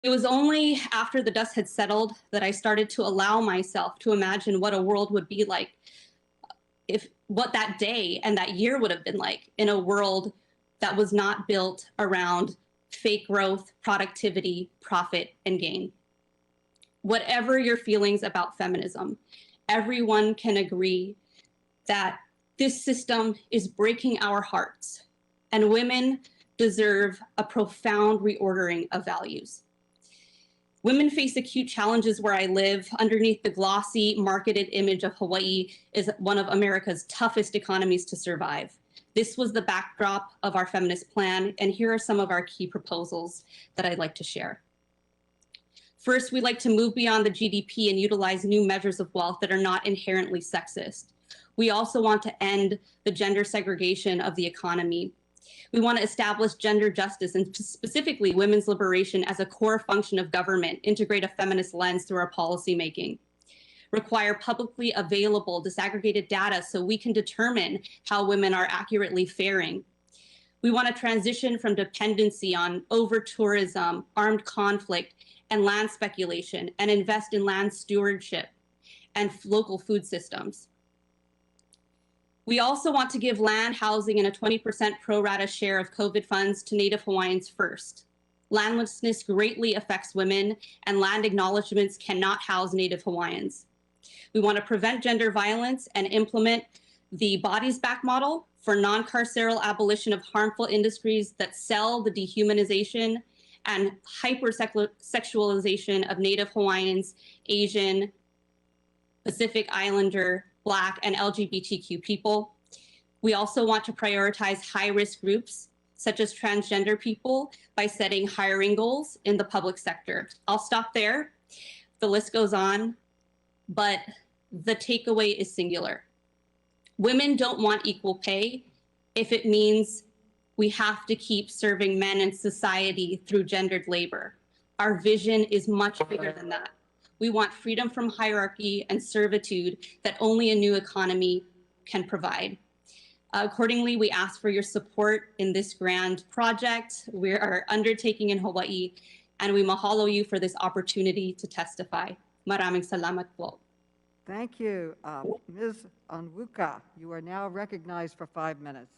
It was only after the dust had settled that I started to allow myself to imagine what a world would be like, if what that day and that year would have been like in a world that was not built around fake growth, productivity, profit, and gain. Whatever your feelings about feminism, everyone can agree that this system is breaking our hearts, and women deserve a profound reordering of values. Women face acute challenges where I live. Underneath the glossy, marketed image of Hawaii is one of America's toughest economies to survive. This was the backdrop of our feminist plan, and here are some of our key proposals that I'd like to share. First, we'd like to move beyond the GDP and utilize new measures of wealth that are not inherently sexist. We also want to end the gender segregation of the economy. We want to establish gender justice and specifically women's liberation as a core function of government, integrate a feminist lens through our policymaking, require publicly available disaggregated data so we can determine how women are accurately faring. We want to transition from dependency on over-tourism, armed conflict, and land speculation, and invest in land stewardship and local food systems. We also want to give land, housing, and a 20% pro rata share of COVID funds to Native Hawaiians first. Landlessness greatly affects women, and land acknowledgements cannot house Native Hawaiians. We want to prevent gender violence and implement the bodies back model for non-carceral abolition of harmful industries that sell the dehumanization and hypersexualization of Native Hawaiians, Asian, Pacific Islander, Black, and LGBTQ people. We also want to prioritize high-risk groups, such as transgender people, by setting hiring goals in the public sector. I'll stop there. The list goes on, but the takeaway is singular. Women don't want equal pay if it means we have to keep serving men in society through gendered labor. Our vision is much bigger than that. We want freedom from hierarchy and servitude that only a new economy can provide. Accordingly, we ask for your support in this grand project we are undertaking in Hawaii, and we mahalo you for this opportunity to testify. Maraming salamat po. Thank you. Ms. Onwuka, you are now recognized for 5 minutes.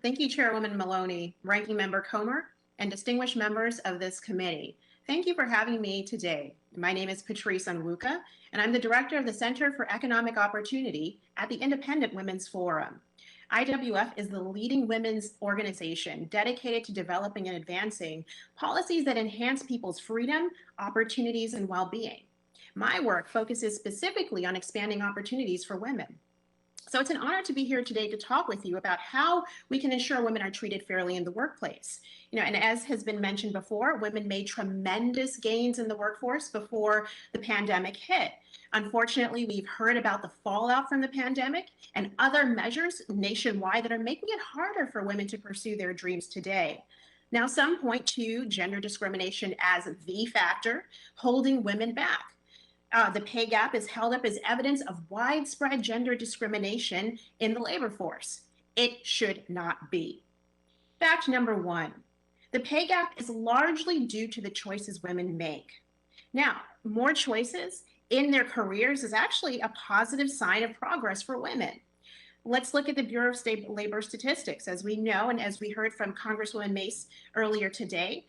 Thank you, Chairwoman Maloney, Ranking Member Comer, and distinguished members of this committee. Thank you for having me today. My name is Patrice Onwuka, and I'm the director of the Center for Economic Opportunity at the Independent Women's Forum. IWF is the leading women's organization dedicated to developing and advancing policies that enhance people's freedom, opportunities, and well-being. My work focuses specifically on expanding opportunities for women. So it's an honor to be here today to talk with you about how we can ensure women are treated fairly in the workplace. And as has been mentioned before, women made tremendous gains in the workforce before the pandemic hit. Unfortunately, we've heard about the fallout from the pandemic and other measures nationwide that are making it harder for women to pursue their dreams today. Now, some point to gender discrimination as the factor holding women back. The pay gap is held up as evidence of widespread gender discrimination in the labor force. It should not be. Fact number one, the pay gap is largely due to the choices women make. Now, more choices in their careers is actually a positive sign of progress for women. Let's look at the Bureau of State Labor Statistics. As we know, and as we heard from Congresswoman Mace earlier today,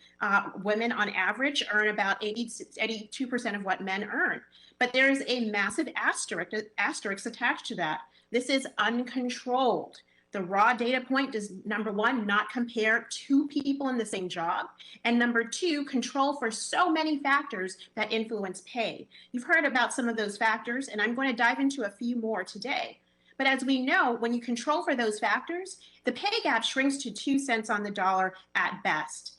women on average earn about 82% of what men earn. But there is a massive asterisk attached to that. This is uncontrolled. The raw data point does, number one, not compare two people in the same job, and number two, control for so many factors that influence pay. You've heard about some of those factors, and I'm going to dive into a few more today. But as we know, when you control for those factors, the pay gap shrinks to 2 cents on the dollar at best.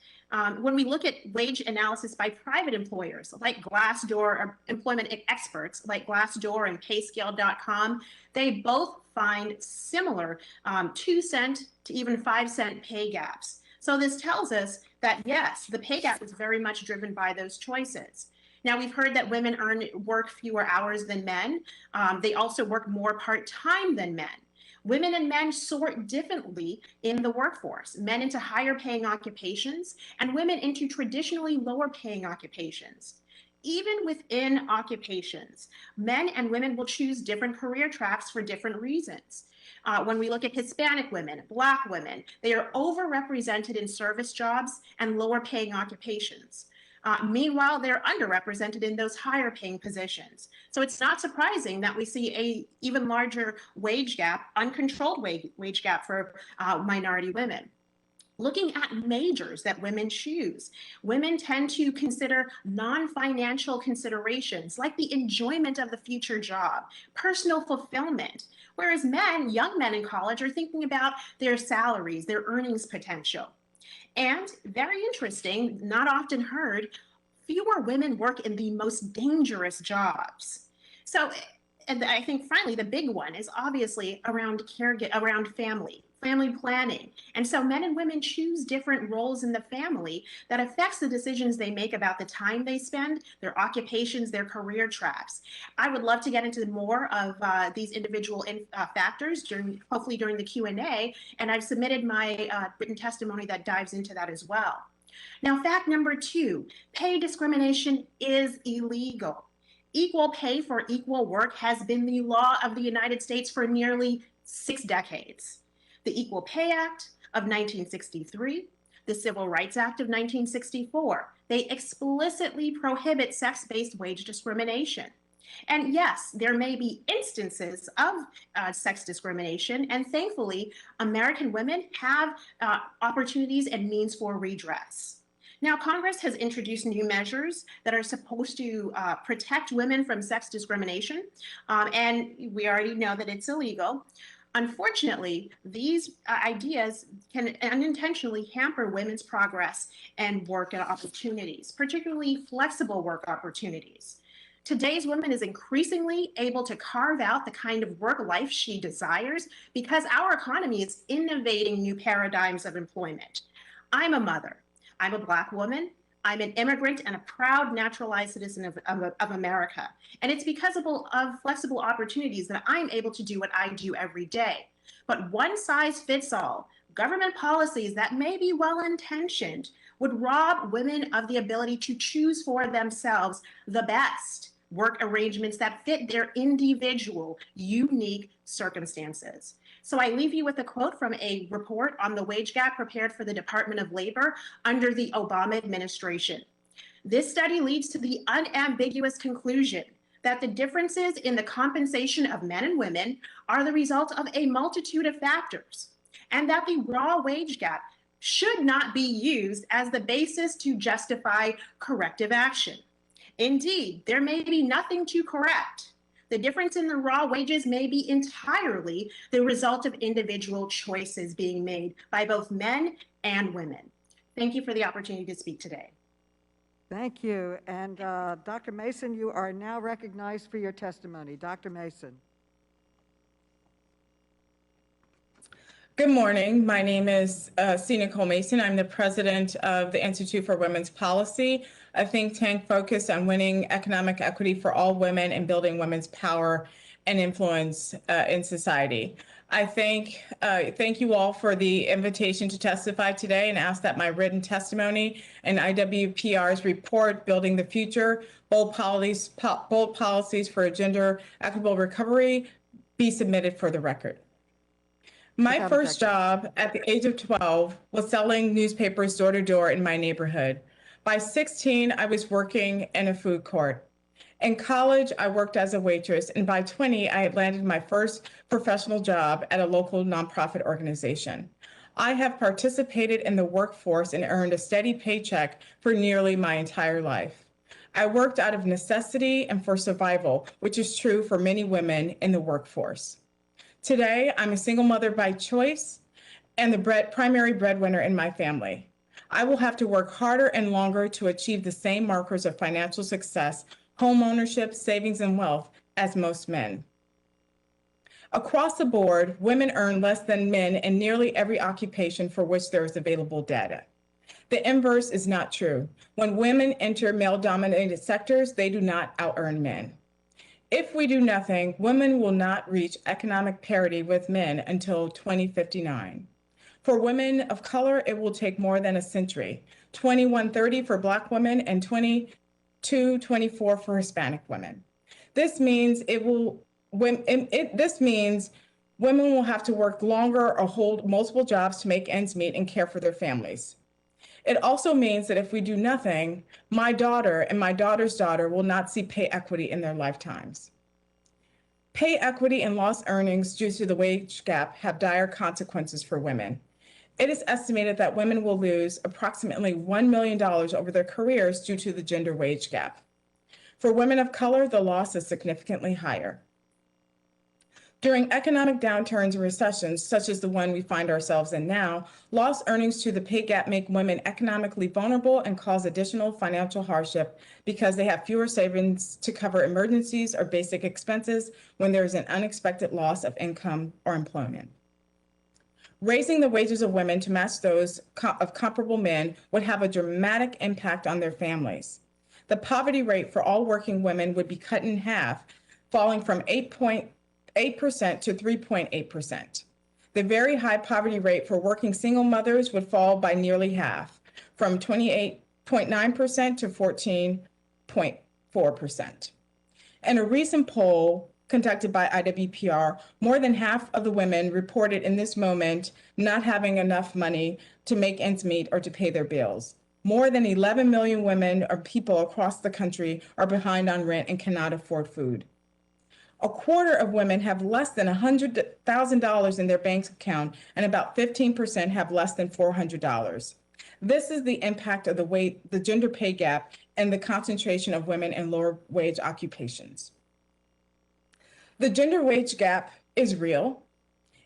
When we look at wage analysis by private employers like Glassdoor, or employment experts like Glassdoor and Payscale.com, they both find similar 2 cent to even 5 cent pay gaps. So this tells us that, yes, the pay gap is very much driven by those choices. Now, we've heard that women work fewer hours than men. They also work more part-time than men. Women and men sort differently in the workforce, men into higher paying occupations and women into traditionally lower paying occupations. Even within occupations, men and women will choose different career tracks for different reasons. When we look at Hispanic women, Black women, they are overrepresented in service jobs and lower paying occupations. Meanwhile, they're underrepresented in those higher paying positions. So it's not surprising that we see a even larger wage gap, uncontrolled wage gap for minority women. Looking at majors that women choose, women tend to consider non-financial considerations like the enjoyment of the future job, personal fulfillment, whereas men, young men in college, are thinking about their salaries, their earnings potential. And very interesting, not often heard, fewer women work in the most dangerous jobs. So, and I think finally the big one is obviously around family planning. And so men and women choose different roles in the family that affects the decisions they make about the time they spend, their occupations, their career tracks. I would love to get into more of these individual factors hopefully during the Q&A, and I've submitted my written testimony that dives into that as well. Now, fact number 2, pay discrimination is illegal. Equal pay for equal work has been the law of the United States for nearly 6 decades. The Equal Pay Act of 1963, the Civil Rights Act of 1964, they explicitly prohibit sex-based wage discrimination. And yes, there may be instances of sex discrimination, and thankfully, American women have opportunities and means for redress. Now, Congress has introduced new measures that are supposed to protect women from sex discrimination, and we already know that it's illegal. Unfortunately, these ideas can unintentionally hamper women's progress and work opportunities, particularly flexible work opportunities. Today's woman is increasingly able to carve out the kind of work life she desires because our economy is innovating new paradigms of employment. I'm a mother. I'm a Black woman. I'm an immigrant and a proud naturalized citizen of America. And it's because of flexible opportunities that I'm able to do what I do every day. But one size fits all, government policies that may be well-intentioned would rob women of the ability to choose for themselves the best work arrangements that fit their individual, unique circumstances. So I leave you with a quote from a report on the wage gap prepared for the Department of Labor under the Obama administration. This study leads to the unambiguous conclusion that the differences in the compensation of men and women are the result of a multitude of factors, and that the raw wage gap should not be used as the basis to justify corrective action. Indeed, there may be nothing to correct. The difference in the raw wages may be entirely the result of individual choices being made by both men and women. Thank you for the opportunity to speak today. Thank you. And Dr. Mason, you are now recognized for your testimony. Dr. Mason. Good morning. My name is C. Nicole Mason. I'm the president of the Institute for Women's Policy, a think tank focused on winning economic equity for all women and building women's power and influence in society. I thank you all for the invitation to testify today and ask that my written testimony and IWPR's report, Building the Future, Bold Policies for a Gender Equitable Recovery, be submitted for the record. My first job at the age of 12 was selling newspapers door to door in my neighborhood. By 16, I was working in a food court. In college, I worked as a waitress, and by 20, I had landed my first professional job at a local nonprofit organization. I have participated in the workforce and earned a steady paycheck for nearly my entire life. I worked out of necessity and for survival, which is true for many women in the workforce. Today, I'm a single mother by choice and the primary breadwinner in my family. I will have to work harder and longer to achieve the same markers of financial success, home ownership, savings, and wealth as most men. Across the board, women earn less than men in nearly every occupation for which there is available data. The inverse is not true. When women enter male-dominated sectors, they do not out-earn men. If we do nothing, women will not reach economic parity with men until 2059. For women of color, it will take more than a century, 2130 for Black women and 2224 for Hispanic women. This means women will have to work longer or hold multiple jobs to make ends meet and care for their families. It also means that if we do nothing, my daughter and my daughter's daughter will not see pay equity in their lifetimes. Pay equity and lost earnings due to the wage gap have dire consequences for women. It is estimated that women will lose approximately $1 million over their careers due to the gender wage gap. For women of color, the loss is significantly higher. During economic downturns and recessions, such as the one we find ourselves in now, lost earnings to the pay gap make women economically vulnerable and cause additional financial hardship because they have fewer savings to cover emergencies or basic expenses when there is an unexpected loss of income or employment. Raising the wages of women to match those of comparable men would have a dramatic impact on their families. The poverty rate for all working women would be cut in half, falling from 8% to 3.8%. The very high poverty rate for working single mothers would fall by nearly half, from 28.9% to 14.4%. In a recent poll conducted by IWPR, more than half of the women reported in this moment not having enough money to make ends meet or to pay their bills. More than 11 million women or people across the country are behind on rent and cannot afford food. A quarter of women have less than $100,000 in their bank account, and about 15% have less than $400. This is the impact of the gender pay gap and the concentration of women in lower wage occupations. The gender wage gap is real.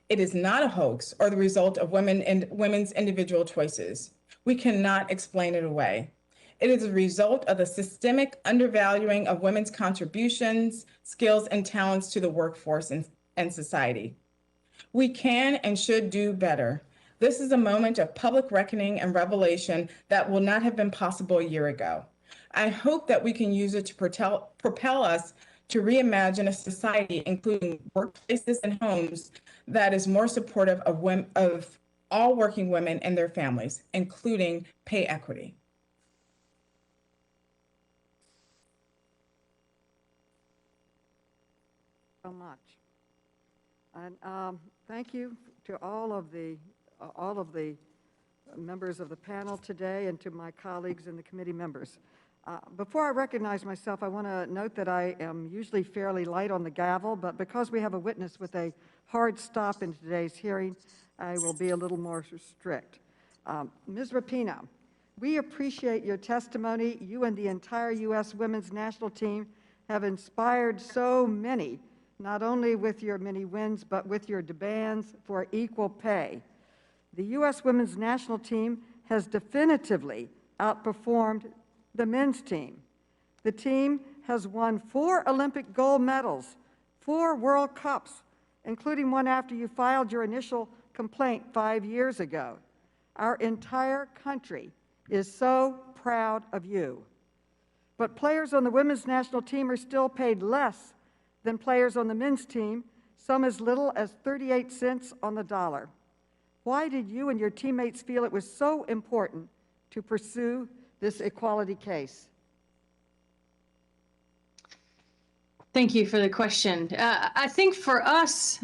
It is not a hoax or the result of women's individual choices. We cannot explain it away. It is a result of the systemic undervaluing of women's contributions, skills, and talents to the workforce and society. We can and should do better. This is a moment of public reckoning and revelation that will not have been possible a year ago. I hope that we can use it to propel us to reimagine a society, including workplaces and homes, that is more supportive of all working women and their families, including pay equity. So much. And thank you to all of the members of the panel today and to my colleagues and the committee members. Before I recognize myself, I want to note that I am usually fairly light on the gavel, but because we have a witness with a hard stop in today's hearing, I will be a little more strict. Ms. Rapinoe, we appreciate your testimony. You and the entire U.S. Women's National Team have inspired so many, not only with your many wins, but with your demands for equal pay. The U.S. Women's National Team has definitively outperformed the men's team. The team has won 4 Olympic gold medals, 4 World Cups, including one after you filed your initial complaint 5 years ago. Our entire country is so proud of you. But players on the women's national team are still paid less than players on the men's team, some as little as 38 cents on the dollar. Why did you and your teammates feel it was so important to pursue this equality case? Thank you for the question. I think for us,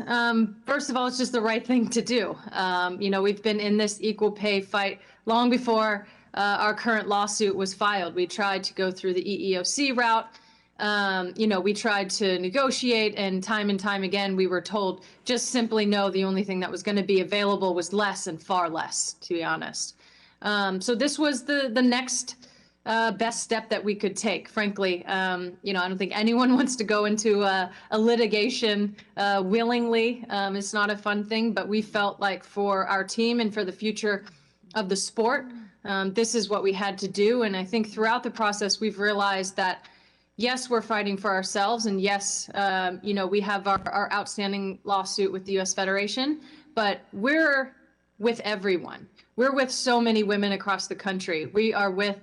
first of all, it's just the right thing to do. We've been in this equal pay fight long before our current lawsuit was filed. We tried to go through the EEOC route. We tried to negotiate, and time again, we were told just simply no, the only thing that was going to be available was less and far less, to be honest. So this was the next best step that we could take. Frankly, I don't think anyone wants to go into a litigation willingly. It's not a fun thing, but we felt like for our team and for the future of the sport, this is what we had to do. And I think throughout the process, we've realized that yes, we're fighting for ourselves, and yes, we have our outstanding lawsuit with the U.S. Federation, but we're with everyone. We're with so many women across the country. We are with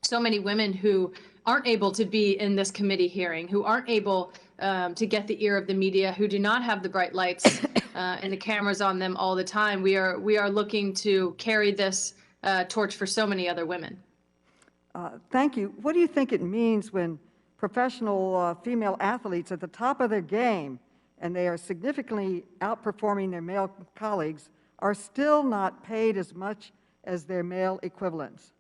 so many women who aren't able to be in this committee hearing, who aren't able to get the ear of the media, who do not have the bright lights and the cameras on them all the time. We are looking to carry this torch for so many other women. Thank you. What do you think it means when professional female athletes at the top of their game, and they are significantly outperforming their male colleagues, are still not paid as much as their male equivalents?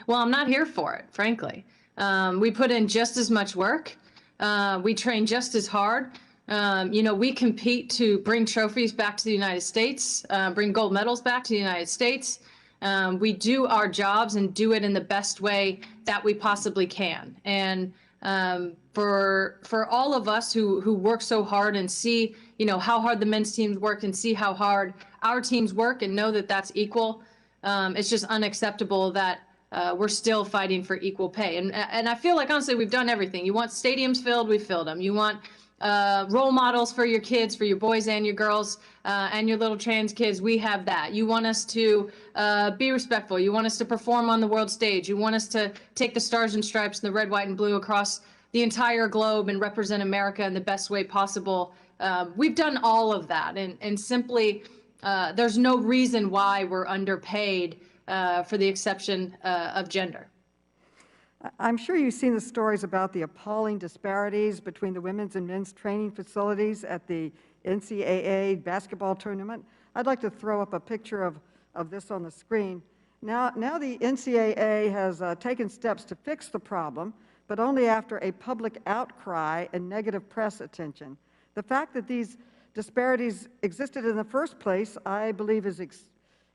Well, I'm not here for it, frankly. We put in just as much work. We train just as hard. We compete to bring trophies back to the United States, bring gold medals back to the United States. We do our jobs and do it in the best way that we possibly can. And for all of us who work so hard and see, how hard the men's teams work and see how hard our teams work and know that that's equal, it's just unacceptable that we're still fighting for equal pay. And I feel like, honestly, we've done everything. You want stadiums filled, we filled them. You want role models for your kids, for your boys and your girls, and your little trans kids, we have that. You want us to be respectful. You want us to perform on the world stage. You want us to take the stars and stripes and the red, white, and blue across the entire globe and represent America in the best way possible. We've done all of that. And simply, there's no reason why we're underpaid for the exception of gender. I'm sure you've seen the stories about the appalling disparities between the women's and men's training facilities at the NCAA basketball tournament. I'd like to throw up a picture of this on the screen. Now the NCAA has taken steps to fix the problem, but only after a public outcry and negative press attention. The fact that these disparities existed in the first place, I believe, is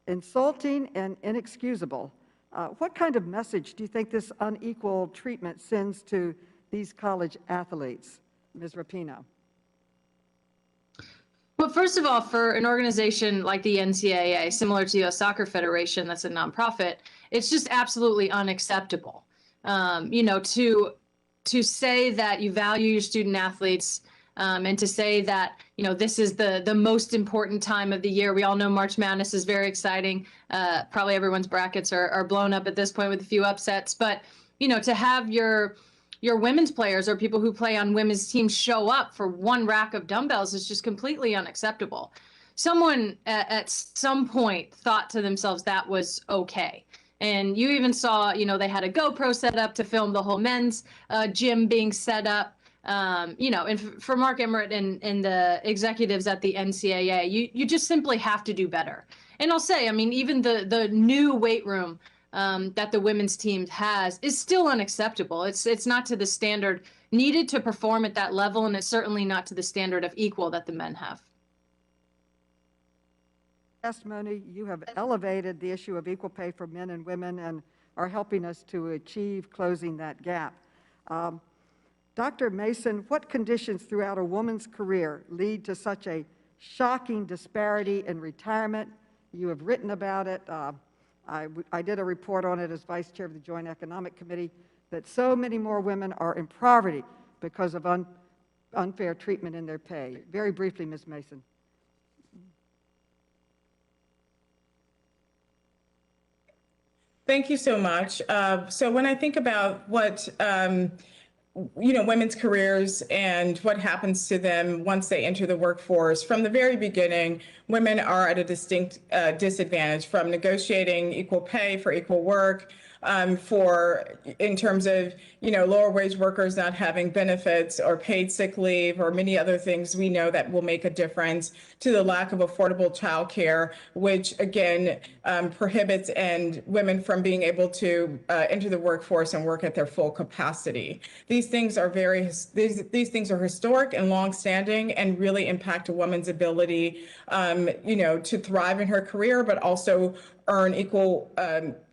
insulting and inexcusable. What kind of message do you think this unequal treatment sends to these college athletes, Ms. Rapinoe? Well, first of all, for an organization like the NCAA, similar to the U.S. Soccer Federation, that's a nonprofit, it's just absolutely unacceptable. To say that you value your student athletes and to say that, this is the most important time of the year. We all know March Madness is very exciting. Probably everyone's brackets are blown up at this point with a few upsets. But, to have your women's players or people who play on women's teams show up for one rack of dumbbells is just completely unacceptable. Someone at some point thought to themselves that was okay. And you even saw, they had a GoPro set up to film the whole men's gym being set up. And for Mark Emmert and the executives at the NCAA, you just simply have to do better. And I'll say, even the new weight room that the women's team has is still unacceptable. It's not to the standard needed to perform at that level, and it's certainly not to the standard of equal that the men have. Testimony, you have elevated the issue of equal pay for men and women and are helping us to achieve closing that gap. Dr. Mason, what conditions throughout a woman's career lead to such a shocking disparity in retirement? You have written about it. I did a report on it as vice chair of the Joint Economic Committee, that so many more women are in poverty because of unfair treatment in their pay. Very briefly, Ms. Mason. Thank you so much. So when I think about what women's careers and what happens to them once they enter the workforce, from the very beginning, women are at a distinct disadvantage from negotiating equal pay for equal work, in terms of, lower wage workers not having benefits or paid sick leave or many other things we know that will make a difference, to the lack of affordable childcare, which again prohibits women from being able to enter the workforce and work at their full capacity. These things are these things are historic and longstanding and really impact a woman's ability, to thrive in her career, but also earn equal.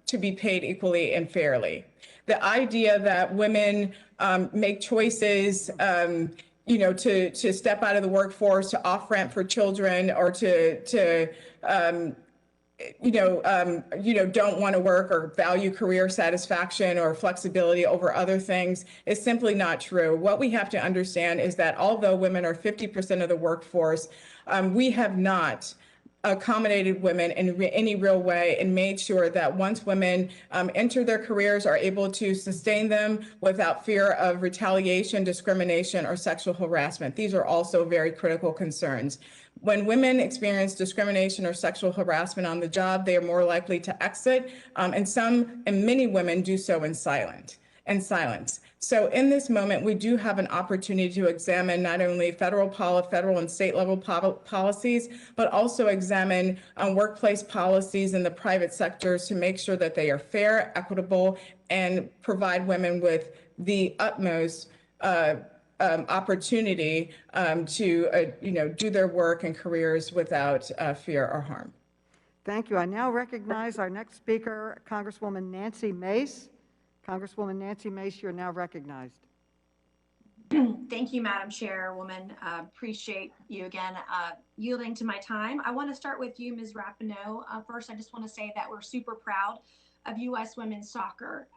To be paid equally and fairly. The idea that women make choices, to step out of the workforce, to off ramp for children, or don't want to work or value career satisfaction or flexibility over other things is simply not true. What we have to understand is that although women are 50% of the workforce, we have not accommodated women in any real way and made sure that once women enter their careers, are able to sustain them without fear of retaliation, discrimination, or sexual harassment. These are also very critical concerns. When women experience discrimination or sexual harassment on the job, they are more likely to exit, and many women do so in silence. So in this moment, we do have an opportunity to examine not only federal and state level policies, but also examine workplace policies in the private sectors to make sure that they are fair, equitable, and provide women with the utmost opportunity to do their work and careers without fear or harm. Thank you. I now recognize our next speaker, Congresswoman Nancy Mace. Congresswoman Nancy Mace, you're now recognized. Thank you, Madam Chairwoman. Appreciate you again yielding to my time. I want to start with you, Ms. Rapinoe. First, I just want to say that we're super proud of U.S. women's soccer.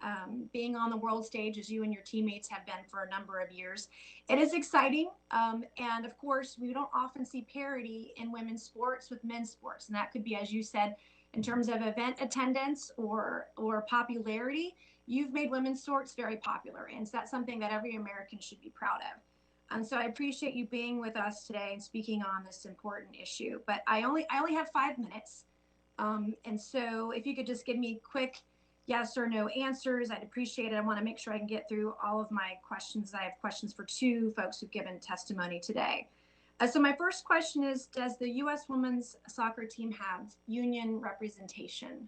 Being on the world stage as you and your teammates have been for a number of years. It is exciting. And of course, we don't often see parity in women's sports with men's sports. And that could be, as you said, in terms of event attendance or popularity. You've made women's sports very popular, and so that's something that every American should be proud of. And so I appreciate you being with us today and speaking on this important issue. But I only have 5 minutes, and so if you could just give me quick yes or no answers, I'd appreciate it. I want to make sure I can get through all of my questions. I have questions for 2 folks who've given testimony today. So my first question is, does the U.S. women's soccer team have union representation?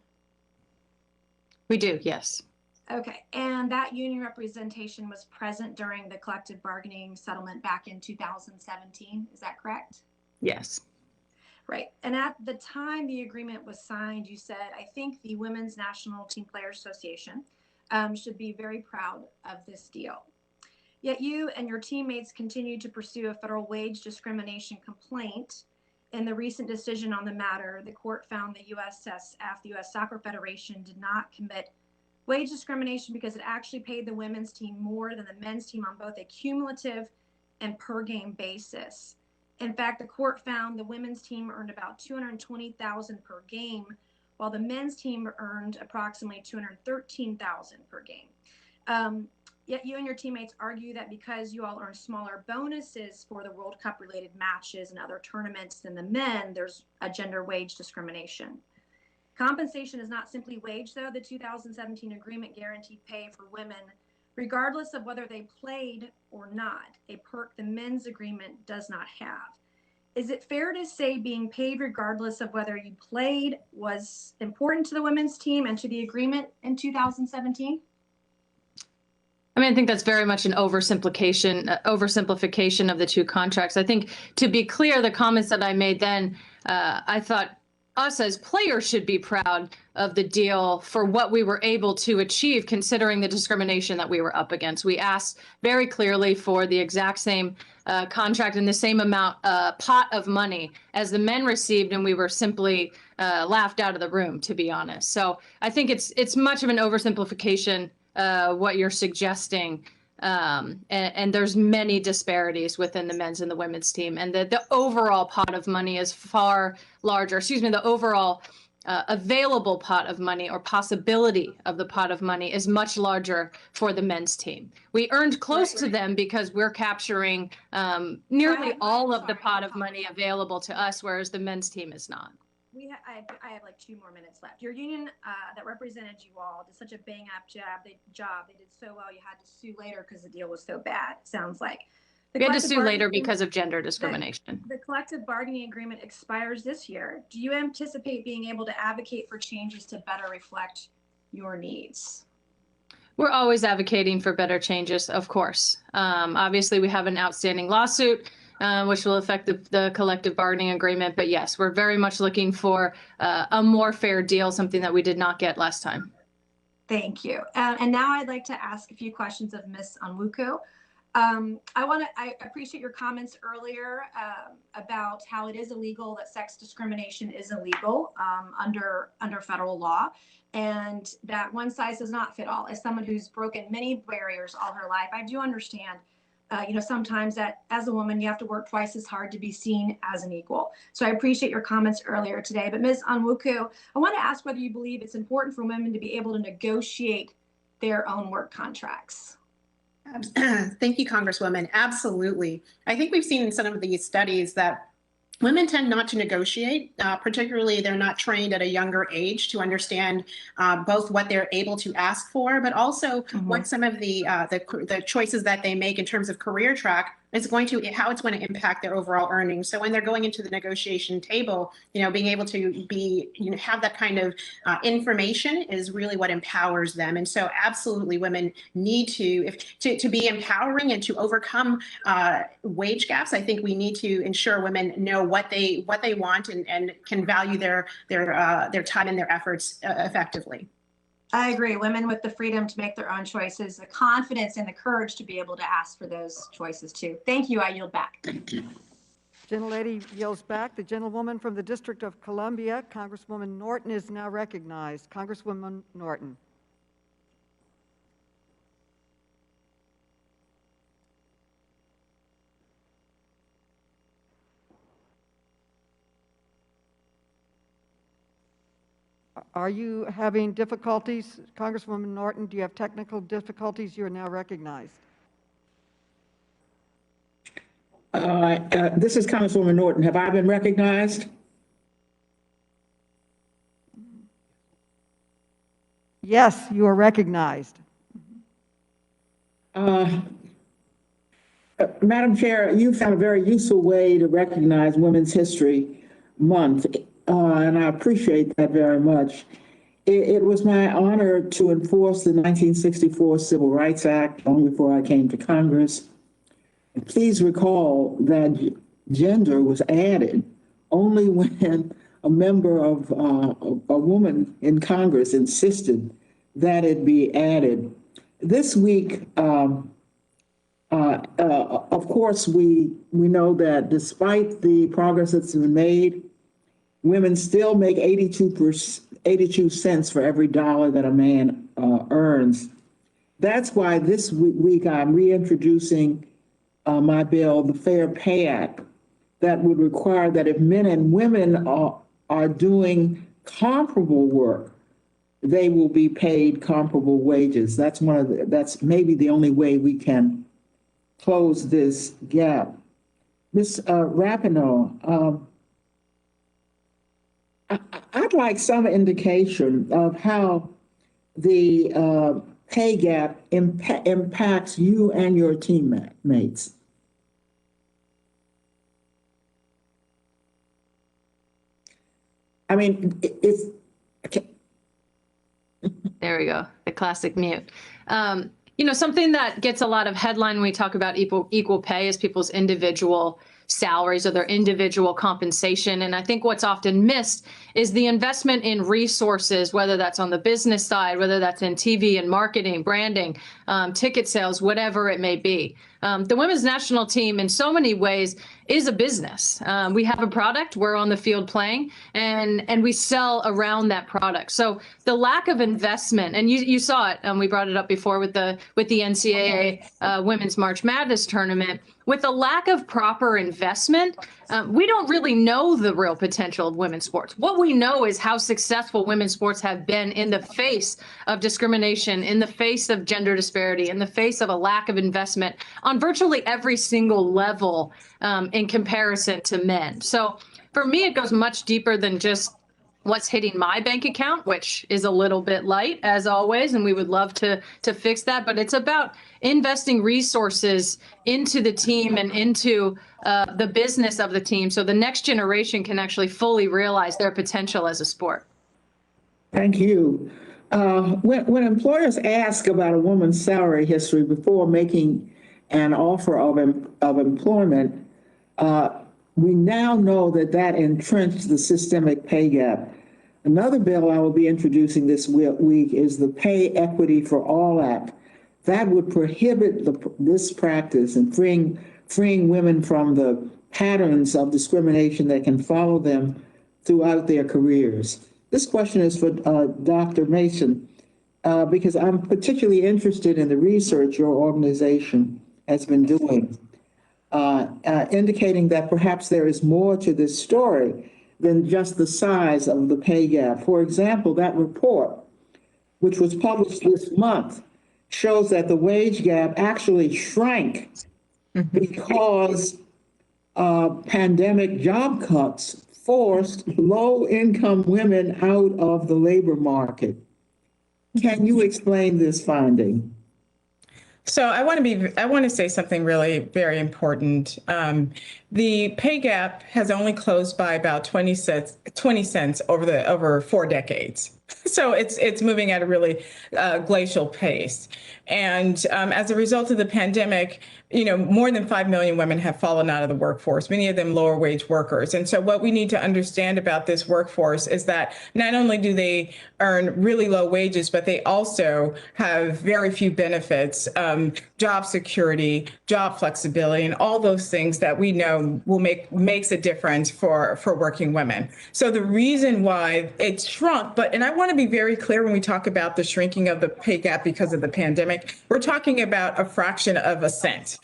We do, yes. Okay, and that union representation was present during the collective bargaining settlement back in 2017, is that correct? Yes. Right, and at the time the agreement was signed, you said, I think the Women's National Team Players Association should be very proud of this deal. Yet you and your teammates continued to pursue a federal wage discrimination complaint. In the recent decision on the matter, the court found the USSF, the U.S. Soccer Federation, did not commit wage discrimination because it actually paid the women's team more than the men's team on both a cumulative and per game basis. In fact, the court found the women's team earned about $220,000 per game, while the men's team earned approximately $213,000 per game. Yet you and your teammates argue that because you all earn smaller bonuses for the World Cup related matches and other tournaments than the men, there's a gender wage discrimination. Compensation is not simply wage, though. The 2017 agreement guaranteed pay for women, regardless of whether they played or not, a perk the men's agreement does not have. Is it fair to say being paid regardless of whether you played was important to the women's team and to the agreement in 2017? I mean, I think that's very much an oversimplification of the 2 contracts. I think, to be clear, the comments that I made then, I thought us as players should be proud of the deal for what we were able to achieve, considering the discrimination that we were up against. We asked very clearly for the exact same contract and the same amount pot of money as the men received, and we were simply laughed out of the room, to be honest. So I think it's much of an oversimplification what you're suggesting. And there's many disparities within the men's and the women's team, and the overall pot of money is far larger. The overall available pot of money or possibility of the pot of money is much larger for the men's team. We earned close to them because we're capturing nearly all of the pot of money available to us, whereas the men's team is not. I have like 2 more minutes left. Your union that represented you all did such a bang up job. They did so well. You had to sue later because the deal was so bad. It sounds like we had to sue later because of gender discrimination. The collective bargaining agreement expires this year. Do you anticipate being able to advocate for changes to better reflect your needs? We're always advocating for better changes, of course. Obviously, we have an outstanding lawsuit, which will affect the collective bargaining agreement. But yes, we're very much looking for a more fair deal, something that we did not get last time. Thank you. And now I'd like to ask a few questions of Ms. Onwuka. I appreciate your comments earlier about how it is illegal, that sex discrimination is illegal under federal law, and that one size does not fit all. As someone who's broken many barriers all her life, I do understand sometimes that as a woman, you have to work twice as hard to be seen as an equal. So I appreciate your comments earlier today. But Ms. Onwuku, I want to ask whether you believe it's important for women to be able to negotiate their own work contracts. Thank you, Congresswoman. Absolutely. I think we've seen in some of these studies that women tend not to negotiate, particularly they're not trained at a younger age to understand both what they're able to ask for, but also what some of the choices that they make in terms of career track is going to, how it's going to impact their overall earnings. So when they're going into the negotiation table, being able to be, have that kind of information is really what empowers them. And so absolutely women need to be empowering and to overcome wage gaps. I think we need to ensure women know what they want and can value their time and their efforts effectively. I agree. Women with the freedom to make their own choices, the confidence and the courage to be able to ask for those choices too. Thank you. I yield back. Thank you. Gentlelady yields back. The gentlewoman from the District of Columbia, Congresswoman Norton, is now recognized. Congresswoman Norton. Are you having difficulties, Congresswoman Norton? Do you have technical difficulties? You are now recognized. This is Congresswoman Norton. Have I been recognized? Yes, you are recognized. Madam Chair, you found a very useful way to recognize Women's History Month. And I appreciate that very much. It was my honor to enforce the 1964 Civil Rights Act long before I came to Congress. And please recall that gender was added only when a member of a woman in Congress insisted that it be added. This week, of course, we know that despite the progress that's been made, women still make 82 cents for every dollar that a man earns. That's why this week I'm reintroducing my bill, the Fair Pay Act, that would require that if men and women are doing comparable work, they will be paid comparable wages. That's that's maybe the only way we can close this gap. Ms. Rapinoe, I'd like some indication of how the pay gap impacts you and your teammates. I mean, it's... Okay. There we go, the classic mute. Something that gets a lot of headline when we talk about equal pay is people's individual salaries or their individual compensation. And I think what's often missed is the investment in resources, whether that's on the business side, whether that's in TV and marketing, branding, ticket sales, whatever it may be. The women's national team in so many ways is a business. We have a product, we're on the field playing, and we sell around that product. So the lack of investment, and you saw it, we brought it up before with the NCAA Women's March Madness tournament, with the lack of proper investment, we don't really know the real potential of women's sports. What we know is how successful women's sports have been in the face of discrimination, in the face of gender disparity, in the face of a lack of investment on virtually every single level in comparison to men. So for me, it goes much deeper than just what's hitting my bank account, which is a little bit light as always, and we would love to fix that. But it's about investing resources into the team and into the business of the team so the next generation can actually fully realize their potential as a sport. Thank you. When employers ask about a woman's salary history before making an offer of employment, we now know that entrenched the systemic pay gap. Another bill I will be introducing this week is the Pay Equity for All Act. That would prohibit this practice and freeing women from the patterns of discrimination that can follow them throughout their careers. This question is for Dr. Mason, because I'm particularly interested in the research your organization has been doing, indicating that perhaps there is more to this story than just the size of the pay gap. For example, that report, which was published this month, shows that the wage gap actually shrank because pandemic job cuts forced low-income women out of the labor market. Can you explain this finding? So I want to say something really very important. The pay gap has only closed by about 20 cents over 4 decades. So it's moving at a really glacial pace. And as a result of the pandemic, more than 5 million women have fallen out of the workforce, many of them lower wage workers. And so what we need to understand about this workforce is that not only do they earn really low wages, but they also have very few benefits, job security, job flexibility, and all those things that we know makes a difference for working women. So the reason why it's shrunk, and I want to be very clear when we talk about the shrinking of the pay gap because of the pandemic, we're talking about a fraction of a cent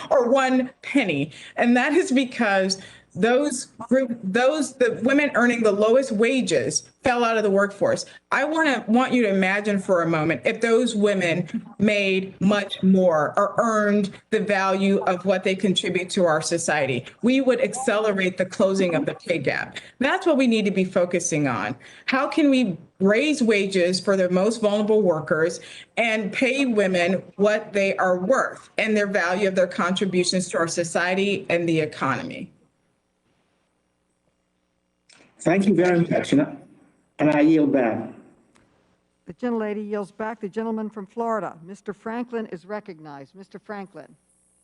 or 1 penny. And that is because the women earning the lowest wages fell out of the workforce. I want you to imagine for a moment if those women made much more or earned the value of what they contribute to our society. We would accelerate the closing of the pay gap. That's what we need to be focusing on. How can we raise wages for the most vulnerable workers and pay women what they are worth and their value of their contributions to our society and the economy? Thank you very much, and I yield back. The gentlelady yields back. The gentleman from Florida, Mr. Franklin, is recognized. Mr. Franklin.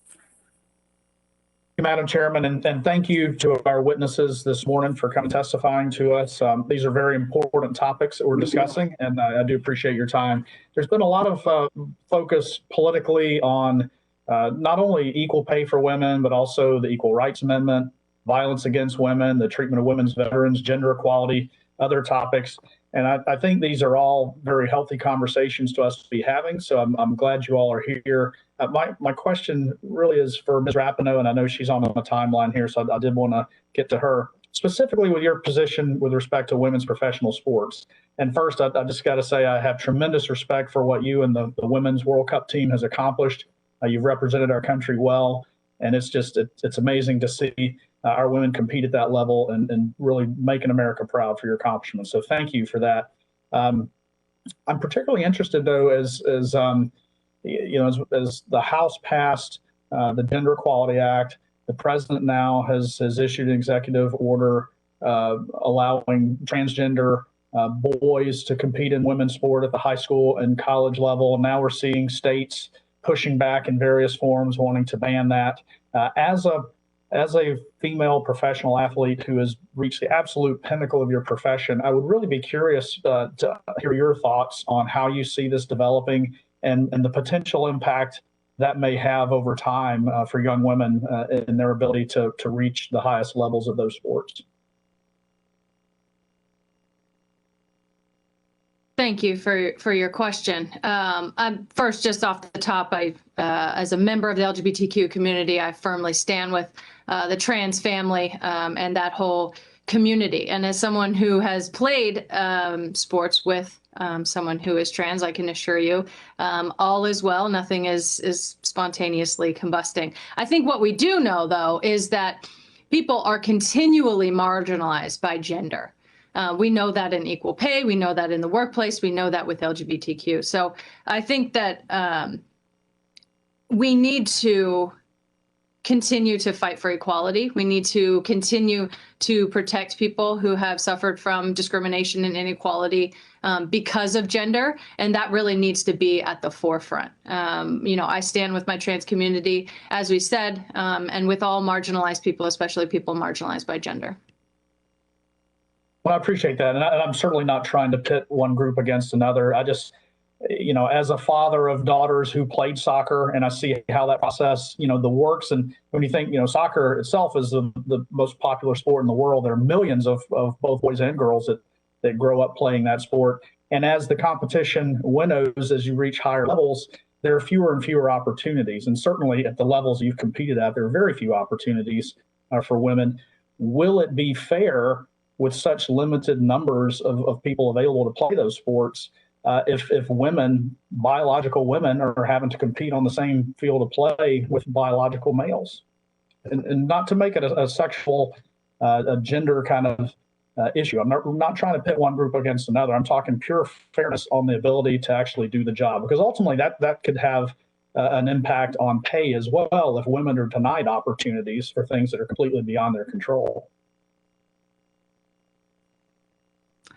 Thank you, Madam Chairman, and thank you to our witnesses this morning for coming testifying to us. These are very important topics that we're discussing, and I do appreciate your time. There's been a lot of focus politically on not only equal pay for women, but also the Equal Rights Amendment, violence against women, the treatment of women's veterans, gender equality, other topics. And I think these are all very healthy conversations to us to be having. So I'm glad you all are here. My question really is for Ms. Rapinoe, and I know she's on the timeline here, so I did want to get to her, specifically with your position with respect to women's professional sports. And first, I just got to say I have tremendous respect for what you and the Women's World Cup team has accomplished. You've represented our country well, and it's amazing to see our women compete at that level and really making America proud for your accomplishments. So thank you for that. I'm particularly interested, though, as the House passed the Gender Equality Act, the president now has issued an executive order allowing transgender boys to compete in women's sport at the high school and college level. And now we're seeing states pushing back in various forms, wanting to ban that. As a female professional athlete who has reached the absolute pinnacle of your profession, I would really be curious to hear your thoughts on how you see this developing and the potential impact that may have over time for young women in their ability to reach the highest levels of those sports. Thank you for your question. I'm first, just off the top, as a member of the LGBTQ community, I firmly stand with the trans family and that whole community. And as someone who has played sports with someone who is trans, I can assure you, all is well. Nothing is spontaneously combusting. I think what we do know, though, is that people are continually marginalized by gender. We know that in equal pay. We know that in the workplace. We know that with LGBTQ. So I think that we need to continue to fight for equality. We need to continue to protect people who have suffered from discrimination and inequality because of gender. And that really needs to be at the forefront. I stand with my trans community, as we said, and with all marginalized people, especially people marginalized by gender. Well, I appreciate that. And I'm certainly not trying to pit one group against another. I just, as a father of daughters who played soccer, and I see how that process, the works. And when you think, soccer itself is the most popular sport in the world, there are millions of both boys and girls that grow up playing that sport. And as the competition winnows, as you reach higher levels, there are fewer and fewer opportunities. And certainly at the levels you've competed at, there are very few opportunities for women. Will it be fair with such limited numbers of people available to play those sports if women, biological women, are having to compete on the same field of play with biological males? And not to make it a sexual, a gender kind of issue. I'm not trying to pit one group against another. I'm talking pure fairness on the ability to actually do the job, because ultimately that could have an impact on pay as well if women are denied opportunities for things that are completely beyond their control.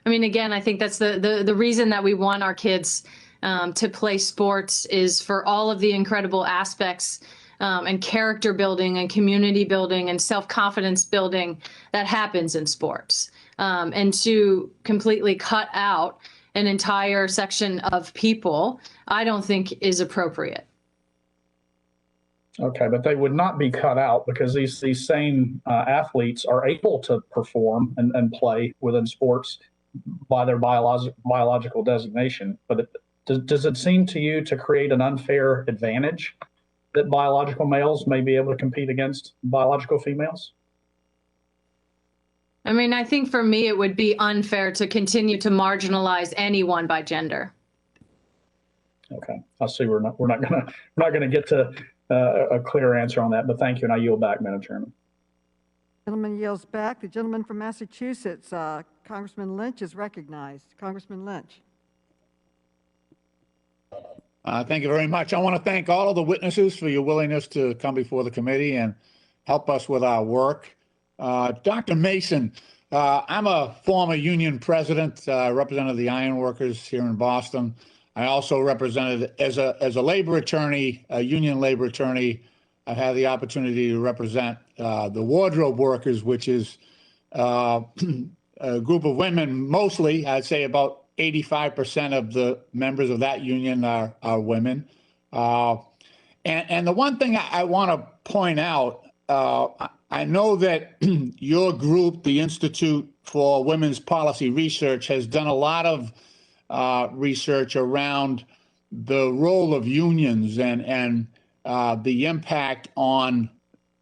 I mean, again, I think that's the reason that we want our kids to play sports is for all of the incredible aspects and character building and community building and self-confidence building that happens in sports. And to completely cut out an entire section of people, I don't think is appropriate. Okay, but they would not be cut out because these same athletes are able to perform and play within sports by their biological designation. But does it seem to you to create an unfair advantage that biological males may be able to compete against biological females? I mean, I think for me, it would be unfair to continue to marginalize anyone by gender. Okay, I see. We're not gonna get to a clear answer on that. But thank you, and I yield back, Madam Chairman. Gentleman yields back. The gentleman from Massachusetts, Congressman Lynch, is recognized. Congressman Lynch. Thank you very much. I want to thank all of the witnesses for your willingness to come before the committee and help us with our work. Dr. Mason, I'm a former union president, represented the ironworkers here in Boston. I also represented as a labor attorney, a union labor attorney. I had the opportunity to represent the wardrobe workers, which is a group of women, mostly, I'd say about 85% of the members of that union are women. And the one thing I want to point out, I know that your group, the Institute for Women's Policy Research, has done a lot of research around the role of unions and the impact on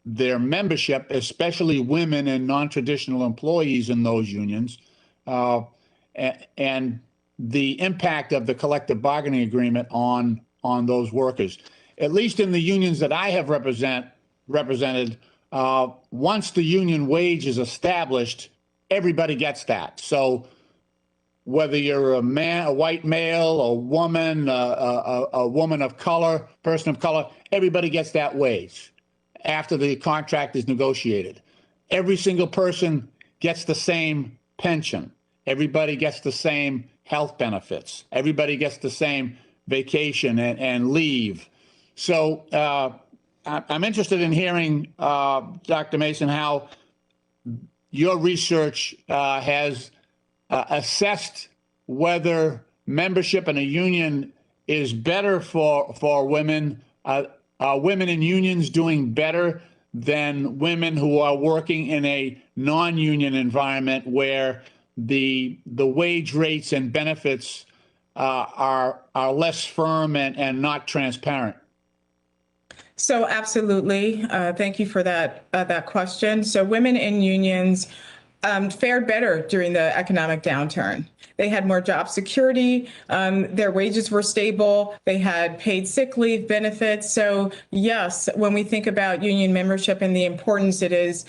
their membership, especially women and non-traditional employees in those unions, and the impact of the collective bargaining agreement on those workers. At least in the unions that I have represented, once the union wage is established, everybody gets that. So whether you're a man, a white male, a woman, a woman of color, person of color, everybody gets that wage after the contract is negotiated. Every single person gets the same pension. Everybody gets the same health benefits. Everybody gets the same vacation and leave. So I'm interested in hearing, Dr. Mason, how your research has assessed whether membership in a union is better for women. Are women in unions doing better than women who are working in a non-union environment where the wage rates and benefits are less firm and not transparent? So absolutely. Thank you for that question. So women in unions fared better during the economic downturn. They had more job security, their wages were stable, they had paid sick leave benefits. So yes, when we think about union membership and the importance it is,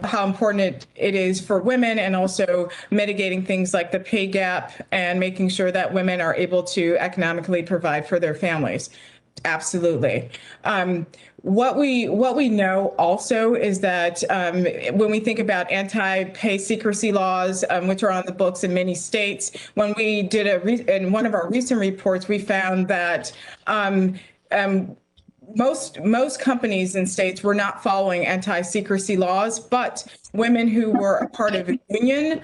how important it is for women, and also mitigating things like the pay gap and making sure that women are able to economically provide for their families. Absolutely. What we know also is that when we think about anti-pay secrecy laws, which are on the books in many states, when we did in one of our recent reports, we found that most companies in states were not following anti-secrecy laws, but women who were a part of a union,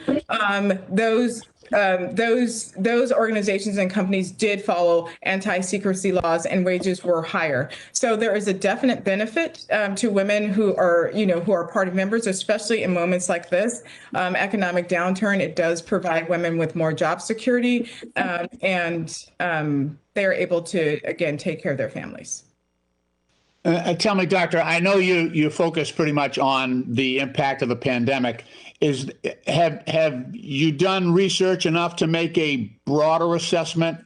those those organizations and companies did follow anti-secrecy laws, and wages were higher. So there is a definite benefit to women who are, who are party members, especially in moments like this. Economic downturn, it does provide women with more job security, and they're able to, again, take care of their families. Tell me, Doctor, I know you focus pretty much on the impact of the pandemic. Have you done research enough to make a broader assessment?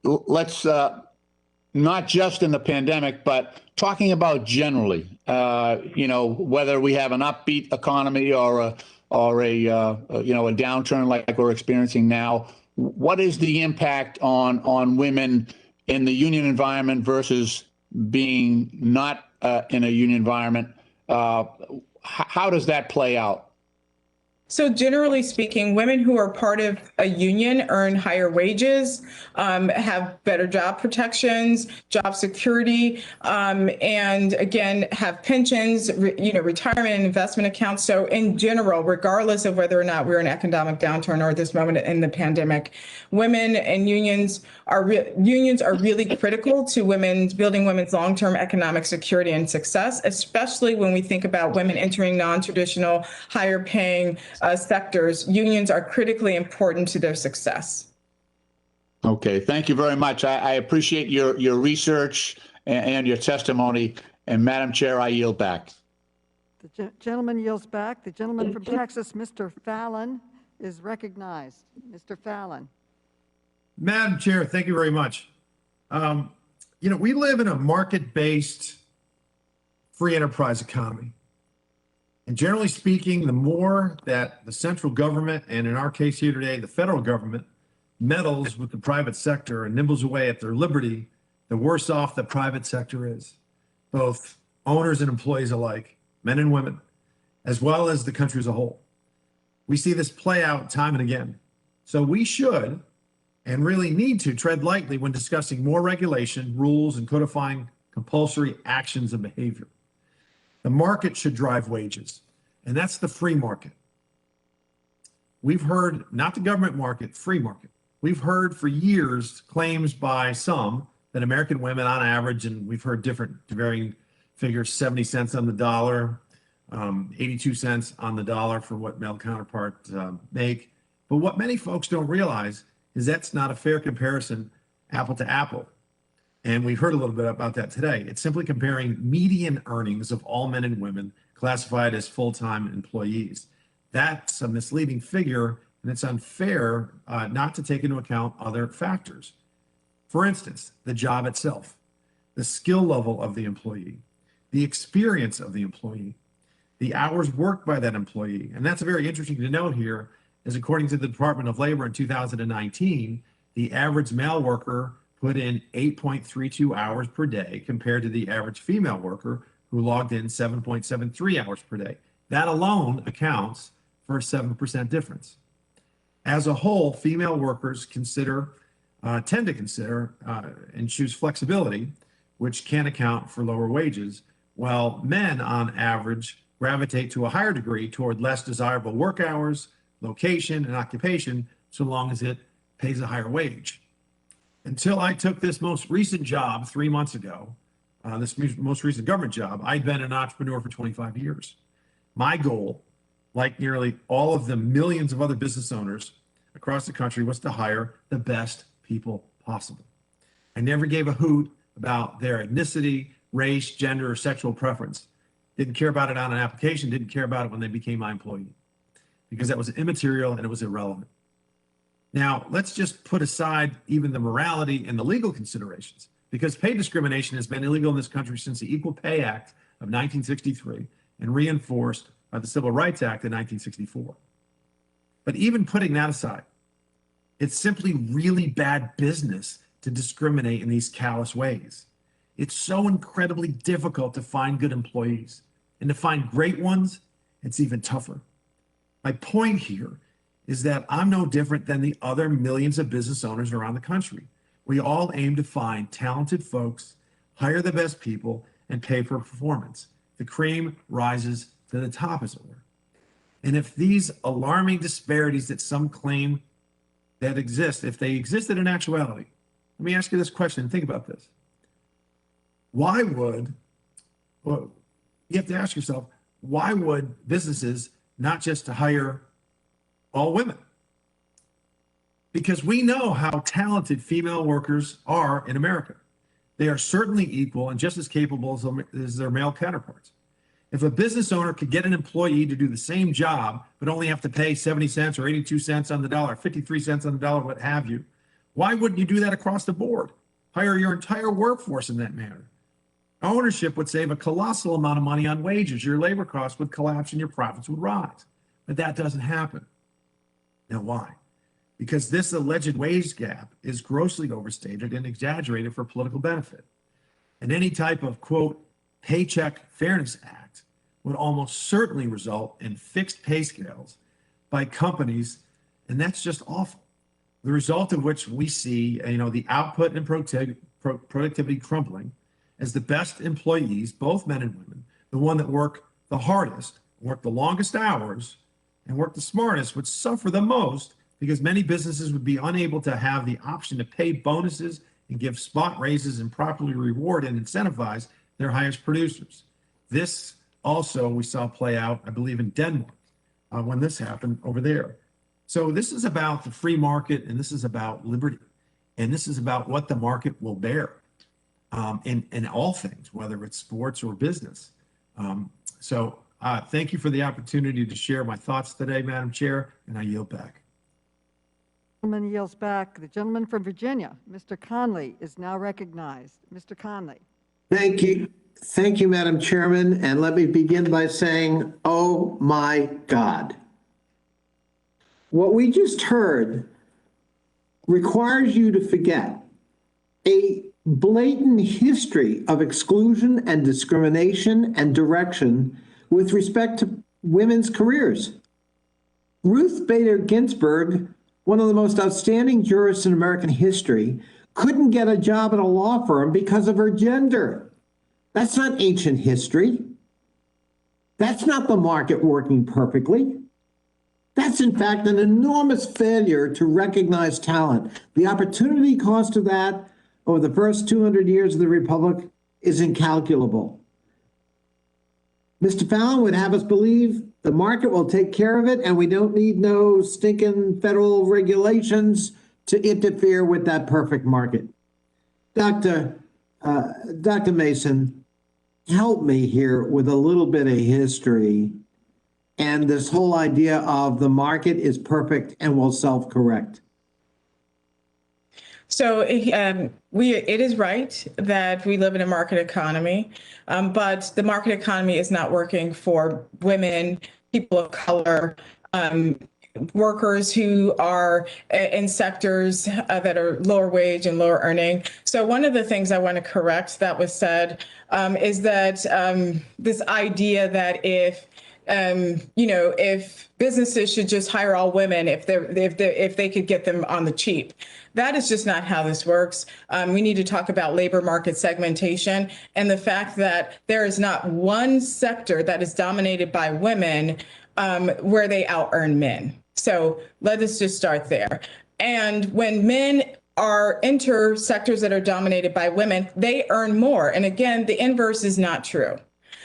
Let's not just in the pandemic, but talking about generally, whether we have an upbeat economy or a downturn like we're experiencing now. What is the impact on women in the union environment versus being not in a union environment? How does that play out? So generally speaking, women who are part of a union earn higher wages, have better job protections, job security, and again, have pensions, retirement and investment accounts. So in general, regardless of whether or not we're in economic downturn or this moment in the pandemic, women and unions are really critical to building women's long-term economic security and success, especially when we think about women entering non-traditional, higher paying sectors. Unions are critically important to their success. Okay, thank you very much. I appreciate your research and your testimony. And Madam Chair, I yield back. The gentleman yields back. The gentleman from Texas, Mr. Fallon, is recognized. Mr. Fallon. Madam Chair, thank you very much. We live in a market-based free enterprise economy. And generally speaking, the more that the central government, and in our case here today, the federal government, meddles with the private sector and nibbles away at their liberty, the worse off the private sector is, both owners and employees alike, men and women, as well as the country as a whole. We see this play out time and again. So we should, and really need to, tread lightly when discussing more regulation, rules, and codifying compulsory actions and behavior. The market should drive wages, and that's the free market. We've heard, not the government market, free market. We've heard for years claims by some that American women on average, and we've heard different varying figures, 70 cents on the dollar, 82 cents on the dollar for what male counterparts make. But what many folks don't realize is that's not a fair comparison, apple to apple. And we've heard a little bit about that today. It's simply comparing median earnings of all men and women classified as full-time employees. That's a misleading figure, and it's unfair not to take into account other factors. For instance, the job itself, the skill level of the employee, the experience of the employee, the hours worked by that employee. And that's very interesting to note here, as according to the Department of Labor in 2019, the average male worker put in 8.32 hours per day compared to the average female worker who logged in 7.73 hours per day. That alone accounts for a 7% difference. As a whole, female workers tend to consider and choose flexibility, which can account for lower wages, while men on average gravitate to a higher degree toward less desirable work hours, location, and occupation, so long as it pays a higher wage. Until I took this most recent job 3 months ago, this most recent government job, I'd been an entrepreneur for 25 years. My goal, like nearly all of the millions of other business owners across the country, was to hire the best people possible. I never gave a hoot about their ethnicity, race, gender, or sexual preference. Didn't care about it on an application, didn't care about it when they became my employee, because that was immaterial and it was irrelevant. Now, let's just put aside even the morality and the legal considerations, because pay discrimination has been illegal in this country since the Equal Pay Act of 1963 and reinforced by the Civil Rights Act of 1964. But even putting that aside, it's simply really bad business to discriminate in these callous ways. It's so incredibly difficult to find good employees, and to find great ones, it's even tougher. My point here is that I'm no different than the other millions of business owners around the country. We all aim to find talented folks, hire the best people, and pay for performance. The cream rises to the top, as it were. And if these alarming disparities that some claim that exist, if they existed in actuality, let me ask you this question. Think about this. Why would, well, you have to ask yourself, why would businesses not just to hire all women? Because we know how talented female workers are in America. They are certainly equal and just as capable as their male counterparts. If a business owner could get an employee to do the same job, but only have to pay 70 cents or 82 cents on the dollar, 53 cents on the dollar, what have you, why wouldn't you do that across the board? Hire your entire workforce in that manner. Ownership would save a colossal amount of money on wages. Your labor costs would collapse and your profits would rise. But that doesn't happen. Now, why? Because this alleged wage gap is grossly overstated and exaggerated for political benefit. And any type of, quote, Paycheck Fairness Act would almost certainly result in fixed pay scales by companies, and that's just awful. The result of which we see, the output and productivity crumbling as the best employees, both men and women, the one that work the hardest, work the longest hours, and work the smartest would suffer the most because many businesses would be unable to have the option to pay bonuses and give spot raises and properly reward and incentivize their highest producers. This also we saw play out, I believe, in Denmark when this happened over there. So this is about the free market, and this is about liberty, and this is about what the market will bear in all things, whether it's sports or business. So thank you for the opportunity to share my thoughts today, Madam Chair, and I yield back. The gentleman yields back. The gentleman from Virginia, Mr. Conley, is now recognized. Mr. Conley. Thank you. Thank you, Madam Chairman. And let me begin by saying, oh my God. What we just heard requires you to forget a blatant history of exclusion and discrimination and direction with respect to women's careers. Ruth Bader Ginsburg, one of the most outstanding jurists in American history, couldn't get a job at a law firm because of her gender. That's not ancient history. That's not the market working perfectly. That's, in fact, an enormous failure to recognize talent. The opportunity cost of that over the first 200 years of the Republic is incalculable. Mr. Fallon would have us believe the market will take care of it and we don't need no stinking federal regulations to interfere with that perfect market. Dr. Mason, help me here with a little bit of history and this whole idea of the market is perfect and will self-correct. So it is right that we live in a market economy, but the market economy is not working for women, people of color, workers who are in sectors that are lower wage and lower earning. So one of the things I want to correct that was said is that this idea that if businesses should just hire all women if they could get them on the cheap. That is just not how this works. We need to talk about labor market segmentation and the fact that there is not one sector that is dominated by women where they out-earn men. So let us just start there. And when men enter sectors that are dominated by women, they earn more. And again, the inverse is not true.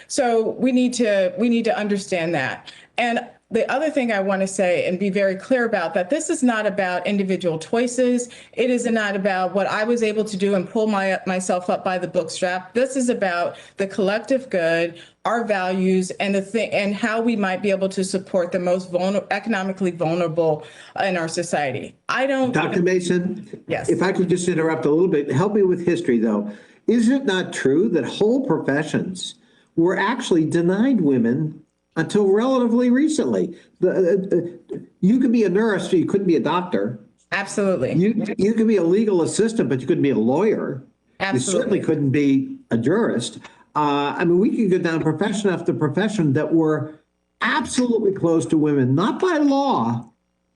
So we need to understand that. And the other thing I want to say and be very clear about that this is not about individual choices. It is not about what I was able to do and pull myself up by the bootstrap. This is about the collective good, our values, and how we might be able to support the most economically vulnerable in our society. Dr. Mason, yes. If I could just interrupt a little bit, help me with history though. Is it not true that whole professions were actually denied women until relatively recently? You could be a nurse, but you couldn't be a doctor. Absolutely. You could be a legal assistant, but you couldn't be a lawyer. Absolutely. You certainly couldn't be a jurist. We could go down profession after profession that were absolutely closed to women, not by law,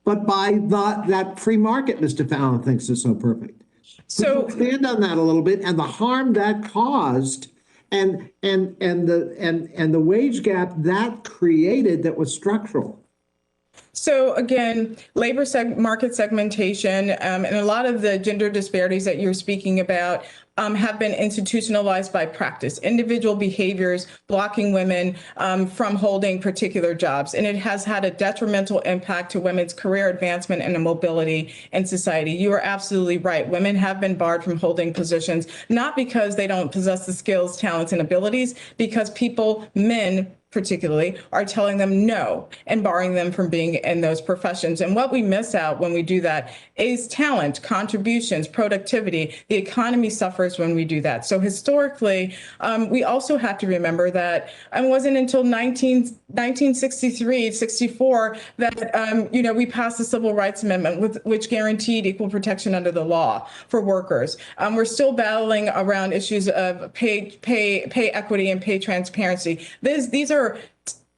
but by that free market Mr. Fallon thinks is so perfect. So expand on that a little bit and the harm that caused and the wage gap that created that was structural. So again, labor market segmentation and a lot of the gender disparities that you're speaking about have been institutionalized by practice, individual behaviors blocking women from holding particular jobs. And it has had a detrimental impact to women's career advancement and mobility in society. You are absolutely right. Women have been barred from holding positions, not because they don't possess the skills, talents, and abilities, because people, men, particularly, are telling them no and barring them from being in those professions. And what we miss out when we do that is talent, contributions, productivity. The economy suffers when we do that. So historically, we also have to remember that it wasn't until 1963, 64 that, we passed the Civil Rights Amendment, which guaranteed equal protection under the law for workers. We're still battling around issues of pay equity and pay transparency. These are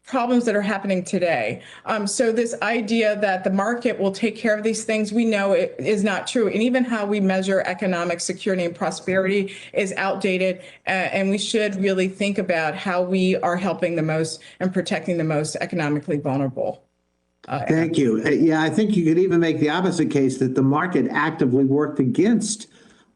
problems that are happening today. So this idea that the market will take care of these things, we know it is not true. And even how we measure economic security and prosperity is outdated. And we should really think about how we are helping the most and protecting the most economically vulnerable. Thank you. Yeah, I think you could even make the opposite case that the market actively worked against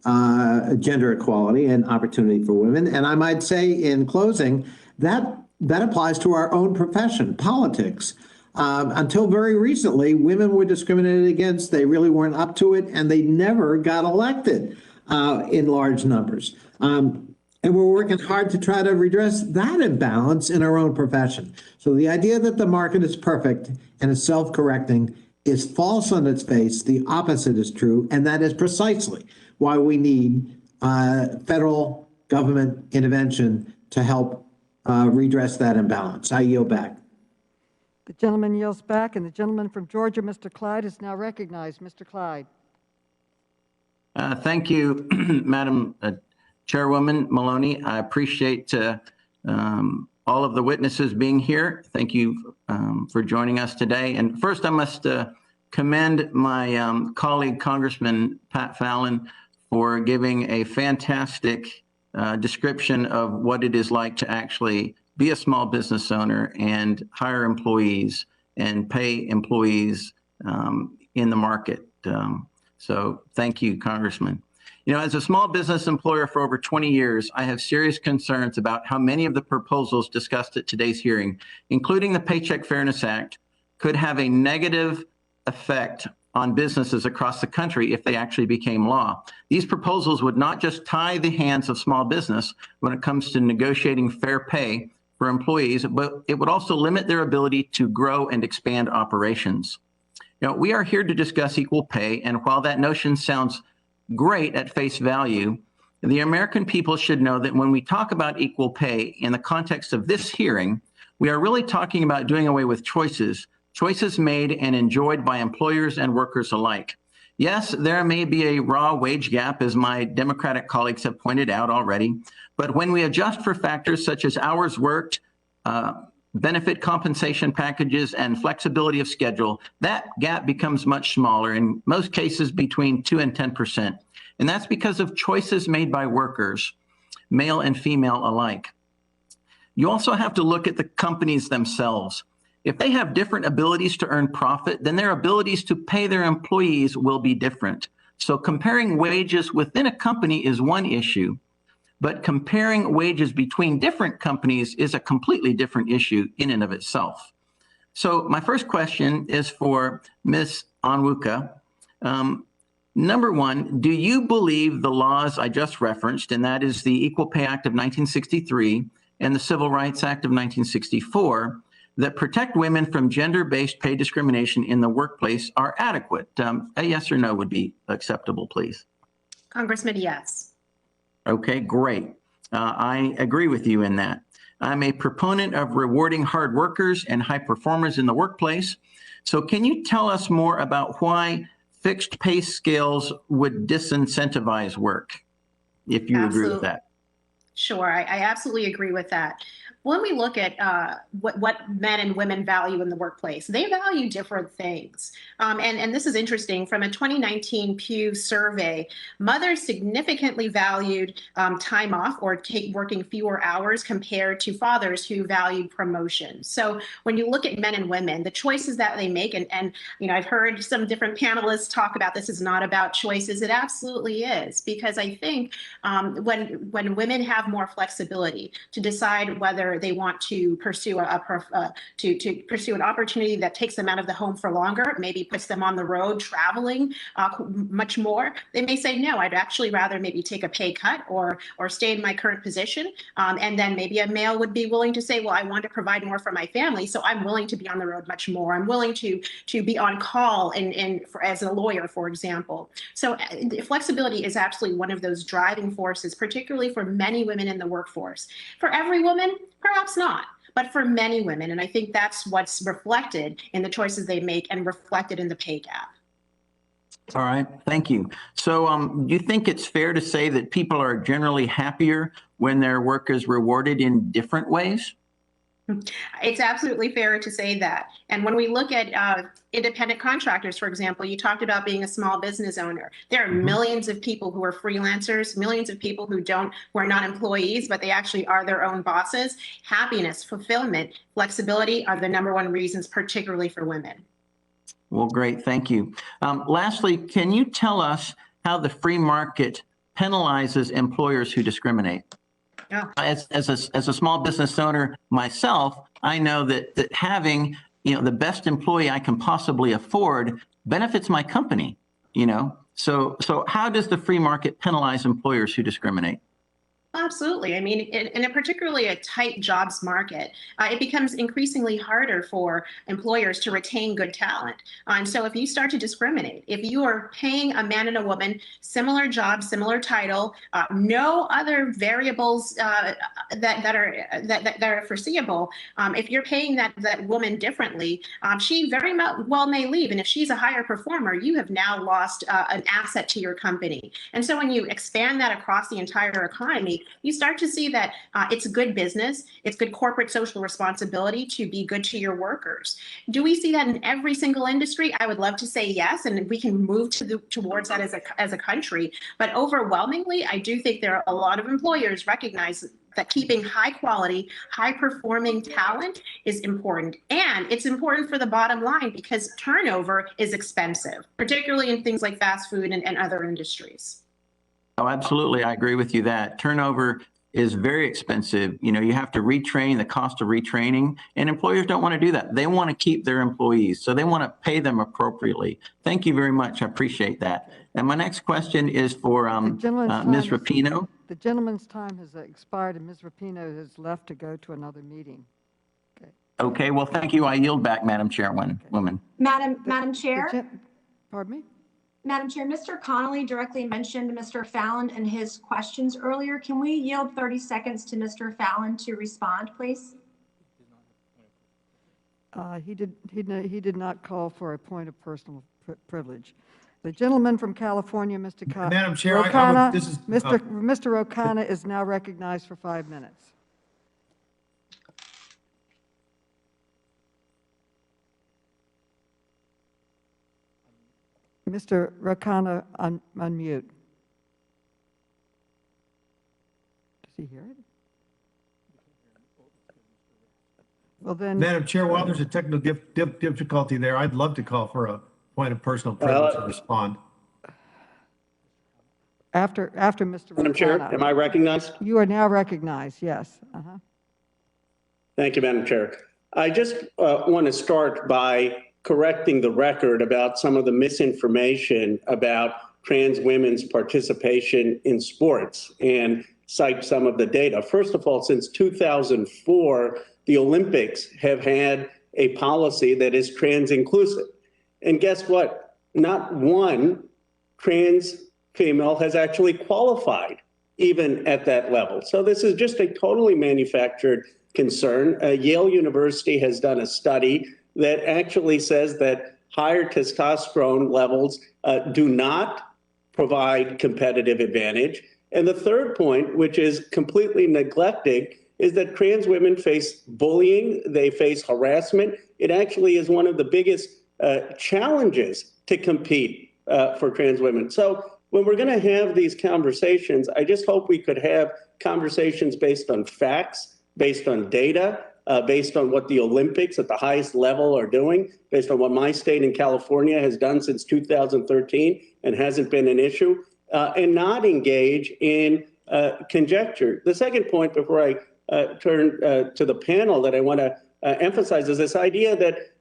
gender equality and opportunity for women. And I might say in closing that applies to our own profession, politics. Until very recently, women were discriminated against. They really weren't up to it, and they never got elected in large numbers. And we're working hard to try to redress that imbalance in our own profession. So the idea that the market is perfect and is self-correcting is false on its face. The opposite is true, and that is precisely why we need federal government intervention to help redress that imbalance. I yield back. The gentleman yields back, and the gentleman from Georgia, Mr. Clyde, is now recognized. Mr. Clyde. Thank you, Madam Chairwoman Maloney. I appreciate all of the witnesses being here. Thank you for joining us today. And first, I must commend my colleague, Congressman Pat Fallon, for giving a fantastic description of what it is like to actually be a small business owner and hire employees and pay employees in the market. So thank you, Congressman. As a small business employer for over 20 years, I have serious concerns about how many of the proposals discussed at today's hearing, including the Paycheck Fairness Act, could have a negative effect on businesses across the country if they actually became law. These proposals would not just tie the hands of small business when it comes to negotiating fair pay for employees, but it would also limit their ability to grow and expand operations. We are here to discuss equal pay, and while that notion sounds great at face value, the American people should know that when we talk about equal pay in the context of this hearing, we are really talking about doing away with choices made and enjoyed by employers and workers alike. Yes, there may be a raw wage gap, as my Democratic colleagues have pointed out already, but when we adjust for factors such as hours worked, benefit compensation packages, and flexibility of schedule, that gap becomes much smaller, in most cases between 2 and 10%. And that's because of choices made by workers, male and female alike. You also have to look at the companies themselves. If they have different abilities to earn profit, then their abilities to pay their employees will be different. So comparing wages within a company is one issue, but comparing wages between different companies is a completely different issue in and of itself. So my first question is for Ms. Onwuka. Number one, do you believe the laws I just referenced, and that is the Equal Pay Act of 1963 and the Civil Rights Act of 1964, that protect women from gender-based pay discrimination in the workplace are adequate? A yes or no would be acceptable, please. Congressman, yes. Okay, great. I agree with you in that. I'm a proponent of rewarding hard workers and high performers in the workplace. So can you tell us more about why fixed pay scales would disincentivize work, if you agree with that? Sure, I absolutely agree with that. when we look at what men and women value in the workplace, they value different things. And this is interesting. From a 2019 Pew survey, mothers significantly valued time off or working fewer hours compared to fathers who valued promotion. So when you look at men and women, the choices that they make, and you know, I've heard some different panelists talk about this is not about choices. It absolutely is, because I think when women have more flexibility to decide whether they want to pursue to pursue an opportunity that takes them out of the home for longer, maybe puts them on the road traveling much more, they may say, no, I'd actually rather maybe take a pay cut or stay in my current position. And then maybe a male would be willing to say, well, I want to provide more for my family, so I'm willing to be on the road much more. I'm willing to be on call as a lawyer, for example. So flexibility is absolutely one of those driving forces, particularly for many women in the workforce. For every woman, perhaps not, but for many women. And I think that's what's reflected in the choices they make and reflected in the pay gap. All right, thank you. So do you think it's fair to say that people are generally happier when their work is rewarded in different ways? It's absolutely fair to say that. And when we look at independent contractors, for example, you talked about being a small business owner. There are millions of people who are freelancers, millions of people who are not employees, but they actually are their own bosses. Happiness, fulfillment, flexibility are the #1 reasons, particularly for women. Well, great, thank you. Lastly, can you tell us how the free market penalizes employers who discriminate? Yeah. As a small business owner myself, I know that having the best employee I can possibly afford benefits my company. So how does the free market penalize employers who discriminate? Absolutely. I mean, in a particularly a tight jobs market, it becomes increasingly harder for employers to retain good talent. And so if you start to discriminate, if you are paying a man and a woman, similar job, similar title, no other variables that are foreseeable, if you're paying that woman differently, she very well may leave. And if she's a higher performer, you have now lost an asset to your company. And so when you expand that across the entire economy, you start to see that it's good business, it's good corporate social responsibility to be good to your workers. Do we see that in every single industry? I would love to say yes, and we can move towards that as a country. But overwhelmingly, I do think there are a lot of employers recognize that keeping high quality, high performing talent is important. And it's important for the bottom line because turnover is expensive, particularly in things like fast food and other industries. Oh, absolutely. I agree with you that turnover is very expensive. You have to retrain, the cost of retraining, and employers don't want to do that. They want to keep their employees, so they want to pay them appropriately. Thank you very much. I appreciate that. And my next question is for Ms. Rapinoe. The gentleman's time has expired, and Ms. Rapinoe has left to go to another meeting. Okay, well, thank you. I yield back, Madam Chairwoman. Madam Chair? Pardon me? Madam Chair, Mr. Connolly directly mentioned Mr. Fallon and his questions earlier. Can we yield 30 seconds to Mr. Fallon to respond, please? He did not call for a point of personal privilege. The gentleman from California, Mr. Madam Chair, Mr. Rocana is now recognized for 5 minutes. Mr. Rocana, unmute. Does he hear it? Well then, Madam Chair, while there's a technical difficulty there, I'd love to call for a point of personal privilege to respond. After Mr. Madam Rocana. Chair, am I recognized? You are now recognized, yes. Thank you, Madam Chair. I just want to start by correcting the record about some of the misinformation about trans women's participation in sports and cite some of the data. First of all, since 2004, the Olympics have had a policy that is trans inclusive. And guess what? Not one trans female has actually qualified even at that level. So this is just a totally manufactured concern. Yale University has done a study that actually says that higher testosterone levels do not provide competitive advantage. And the third point, which is completely neglected, is that trans women face bullying, they face harassment. It actually is one of the biggest challenges to compete for trans women. So when we're going to have these conversations, I just hope we could have conversations based on facts, based on data, based on what the Olympics at the highest level are doing, based on what my state in California has done since 2013 and hasn't been an issue, and not engage in conjecture. The second point before I turn to the panel that I want to emphasize is this idea that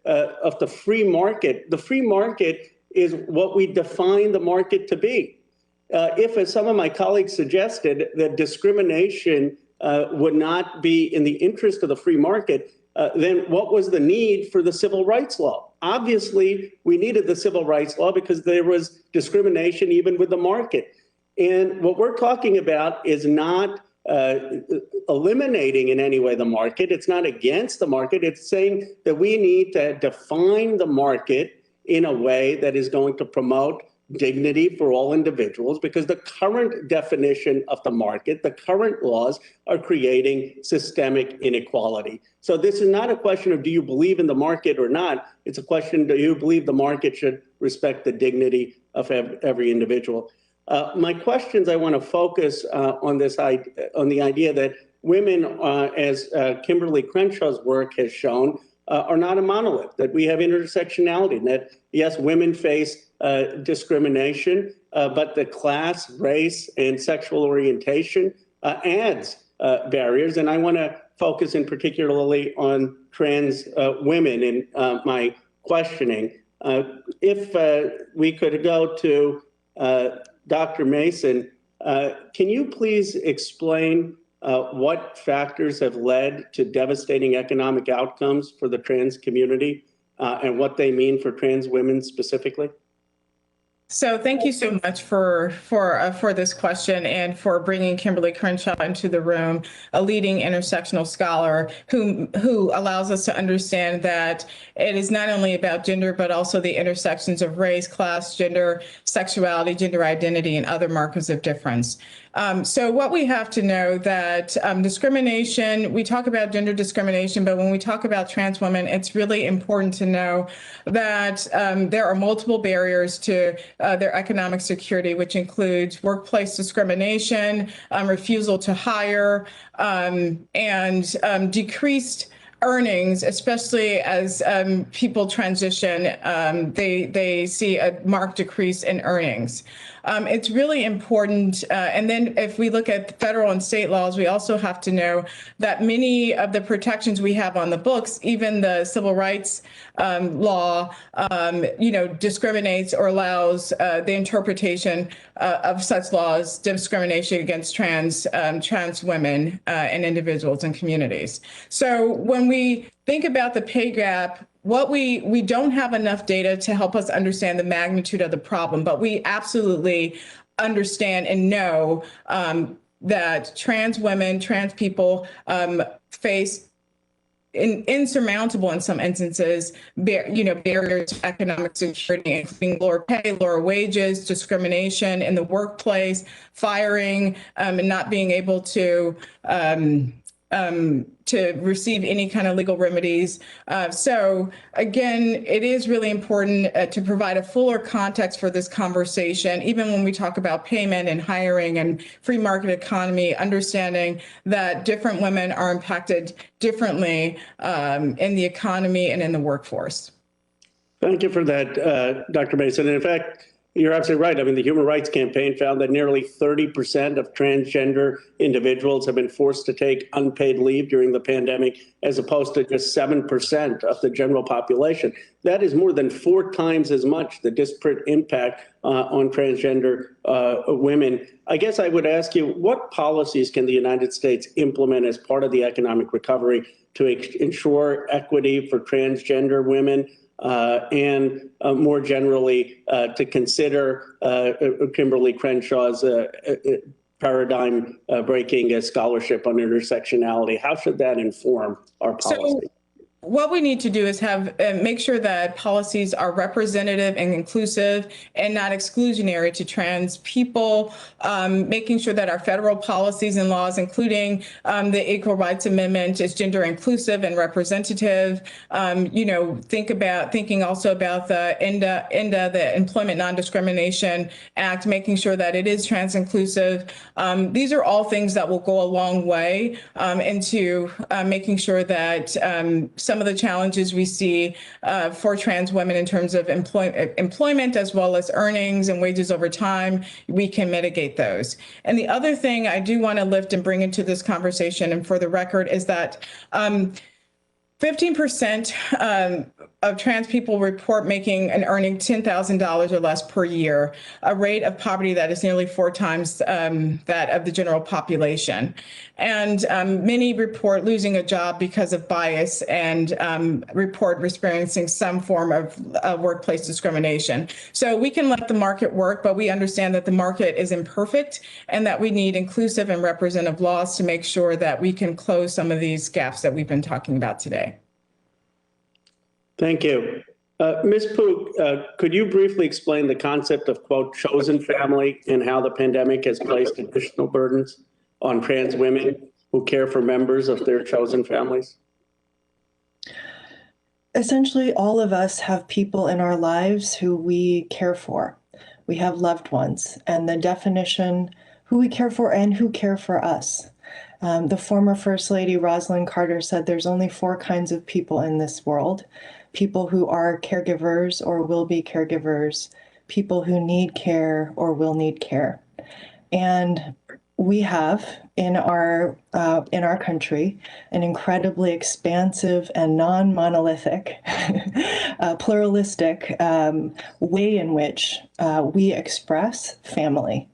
of the free market. The free market is what we define the market to be. If, as some of my colleagues suggested, that discrimination would not be in the interest of the free market, then what was the need for the civil rights law? Obviously, we needed the civil rights law because there was discrimination even with the market. And what we're talking about is not eliminating in any way the market. It's not against the market. It's saying that we need to define the market in a way that is going to promote dignity for all individuals, because the current definition of the market, the current laws are creating systemic inequality. So this is not a question of do you believe in the market or not? It's a question, do you believe the market should respect the dignity of every individual? My questions, I want to focus on the idea that women, as Kimberly Crenshaw's work has shown, are not a monolith, that we have intersectionality, and that, yes, women face discrimination, but the class, race, and sexual orientation adds barriers. And I want to focus in particularly on trans women in my questioning. If we could go to Dr. Mason, can you please explain what factors have led to devastating economic outcomes for the trans community and what they mean for trans women specifically? So thank you so much for this question and for bringing Kimberly Crenshaw into the room, a leading intersectional scholar who allows us to understand that it is not only about gender, but also the intersections of race, class, gender, sexuality, gender identity, and other markers of difference. So what we have to know that discrimination, we talk about gender discrimination, but when we talk about trans women, it's really important to know that there are multiple barriers to their economic security, which includes workplace discrimination, refusal to hire, and decreased earnings, especially as people transition, they see a marked decrease in earnings. It's really important. And then if we look at federal and state laws, we also have to know that many of the protections we have on the books, even the civil rights law, discriminates or allows the interpretation of such laws, discrimination against trans women and individuals and communities. So when we think about the pay gap, we don't have enough data to help us understand the magnitude of the problem, but we absolutely understand and know that trans women, trans people face insurmountable, in some instances, barriers to economic security, including lower pay, lower wages, discrimination in the workplace, firing, and not being able to receive any kind of legal remedies. So again, it is really important to provide a fuller context for this conversation, even when we talk about payment and hiring and free market economy, understanding that different women are impacted differently in the economy and in the workforce. Thank you for that, Dr. Mason. And in fact, you're absolutely right. I mean, the Human Rights Campaign found that nearly 30% of transgender individuals have been forced to take unpaid leave during the pandemic, as opposed to just 7% of the general population. That is more than 4 times as much, the disparate impact on transgender women. I guess I would ask you, what policies can the United States implement as part of the economic recovery to ensure equity for transgender women? And more generally, to consider Kimberly Crenshaw's paradigm-breaking scholarship on intersectionality. How should that inform our policy? what we need to do is have make sure that policies are representative and inclusive and not exclusionary to trans people, making sure that our federal policies and laws, including the Equal Rights Amendment, is gender inclusive and representative. Thinking also about the INDA, the Employment Non-Discrimination Act, making sure that it is trans inclusive. These are all things that will go a long way into making sure that some of the challenges we see for trans women in terms of employment as well as earnings and wages over time, we can mitigate those. And the other thing I do want to lift and bring into this conversation, and for the record, is that 15% of trans people report making and earning $10,000 or less per year, a rate of poverty that is nearly 4 times that of the general population. And many report losing a job because of bias and report experiencing some form of workplace discrimination. So we can let the market work, but we understand that the market is imperfect and that we need inclusive and representative laws to make sure that we can close some of these gaps that we've been talking about today. Thank you. Ms. Pook, could you briefly explain the concept of, quote, chosen family and how the pandemic has placed additional burdens on trans women who care for members of their chosen families? Essentially, all of us have people in our lives who we care for. We have loved ones, and the definition, who we care for and who care for us. The former First Lady, Rosalind Carter, said there's only 4 kinds of people in this world: people who are caregivers or will be caregivers, people who need care or will need care. And we have in our country an incredibly expansive and non-monolithic, pluralistic way in which we express family,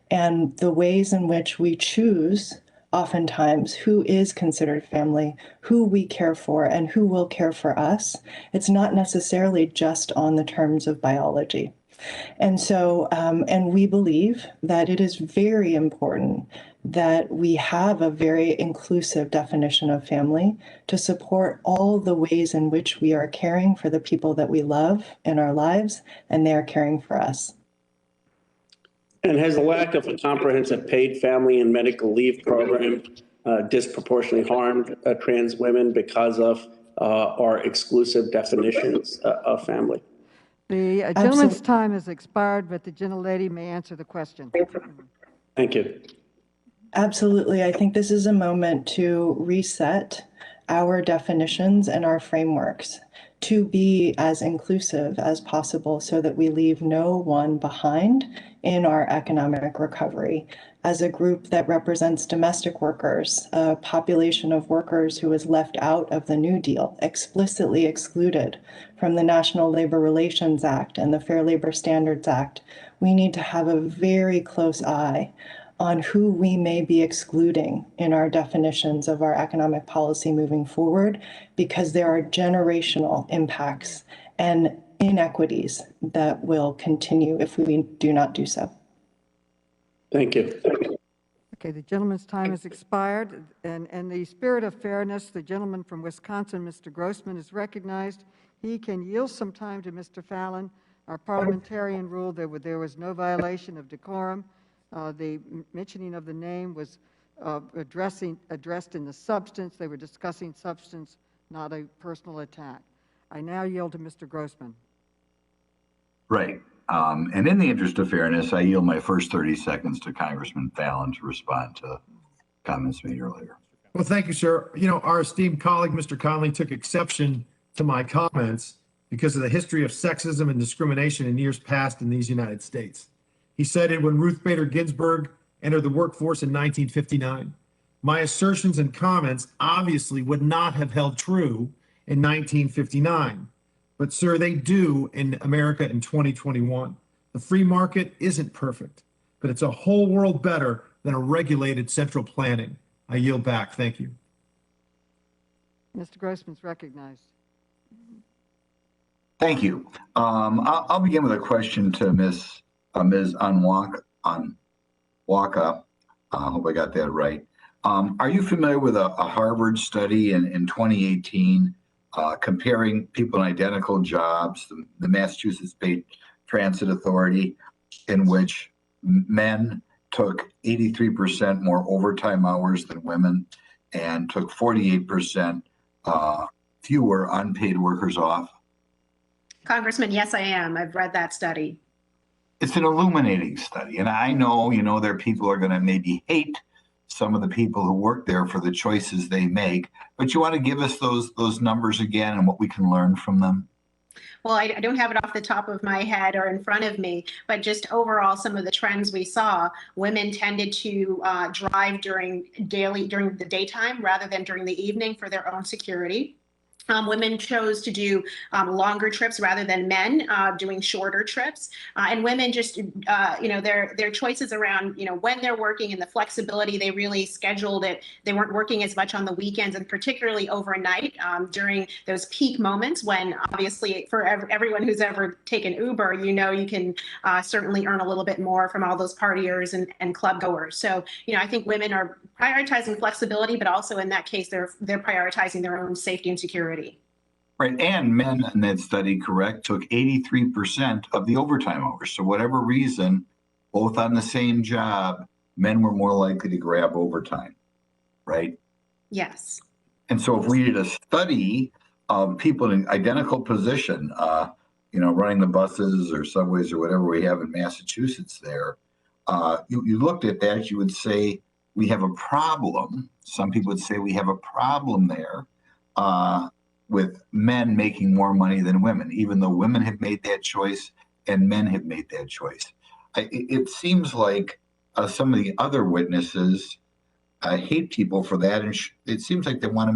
and the ways in which we choose oftentimes who is considered family, who we care for, and who will care for us. It's not necessarily just on the terms of biology. And so, and we believe that it is very important that we have a very inclusive definition of family to support all the ways in which we are caring for the people that we love in our lives, and they are caring for us. And has the lack of a comprehensive paid family and medical leave program disproportionately harmed trans women because of our exclusive definitions of family? The gentleman's time has expired, but the gentlelady may answer the question. Thank you. Absolutely. I think this is a moment to reset our definitions and our frameworks to be as inclusive as possible so that we leave no one behind in our economic recovery. As a group that represents domestic workers, a population of workers who is left out of the New Deal, explicitly excluded from the National Labor Relations Act and the Fair Labor Standards Act, we need to have a very close eye on who we may be excluding in our definitions of our economic policy moving forward, because there are generational impacts and inequities that will continue if we do not do so. Thank you. Okay, the gentleman's time has expired. And in the spirit of fairness, the gentleman from Wisconsin, Mr. Grossman, is recognized. He can yield some time to Mr. Fallon. Our parliamentarian ruled there was no violation of decorum. The mentioning of the name was addressed in the substance. They were discussing substance, not a personal attack. I now yield to Mr. Grossman. Right. And in the interest of fairness, I yield my first 30 seconds to Congressman Fallon to respond to comments made earlier. Well, thank you, sir. You know, our esteemed colleague, Mr. Conley, took exception to my comments because of the history of sexism and discrimination in years past in these United States. He cited when Ruth Bader Ginsburg entered the workforce in 1959. My assertions and comments obviously would not have held true in 1959. But, sir, they do in America in 2021. The free market isn't perfect, but it's a whole world better than a regulated central planning. I yield back. Thank you. Mr. Grossman's recognized. Thank you. I'll begin with a question to Ms. Onwuka. I hope I got that right. Are you familiar with a Harvard study in 2018 comparing people in identical jobs, the Massachusetts Bay Transit Authority, in which men took 83% more overtime hours than women and took 48% fewer unpaid workers off? Congressman, yes, I am. I've read that study. It's an illuminating study. And I know, there are people who are going to maybe hate some of the people who work there for the choices they make, but you want to give us those numbers again and what we can learn from them? Well, I don't have it off the top of my head or in front of me, but just overall, some of the trends we saw, women tended to drive during the daytime rather than during the evening for their own security. Women chose to do longer trips rather than men doing shorter trips, and women just, their choices around, when they're working and the flexibility, they really scheduled it. They weren't working as much on the weekends, and particularly overnight during those peak moments when, obviously, for everyone who's ever taken Uber, you can certainly earn a little bit more from all those partiers and club goers. So, I think women are prioritizing flexibility, but also in that case, they're prioritizing their own safety and security. Right. And men in that study, correct, took 83% of the overtime hours. So whatever reason, both on the same job, men were more likely to grab overtime, right? Yes. And so if we did a study of people in identical position, running the buses or subways or whatever we have in Massachusetts there, you looked at that, you would say we have a problem. Some people would say we have a problem there. With men making more money than women, even though women have made that choice and men have made that choice. It seems like some of the other witnesses hate people for that, and it seems like they want to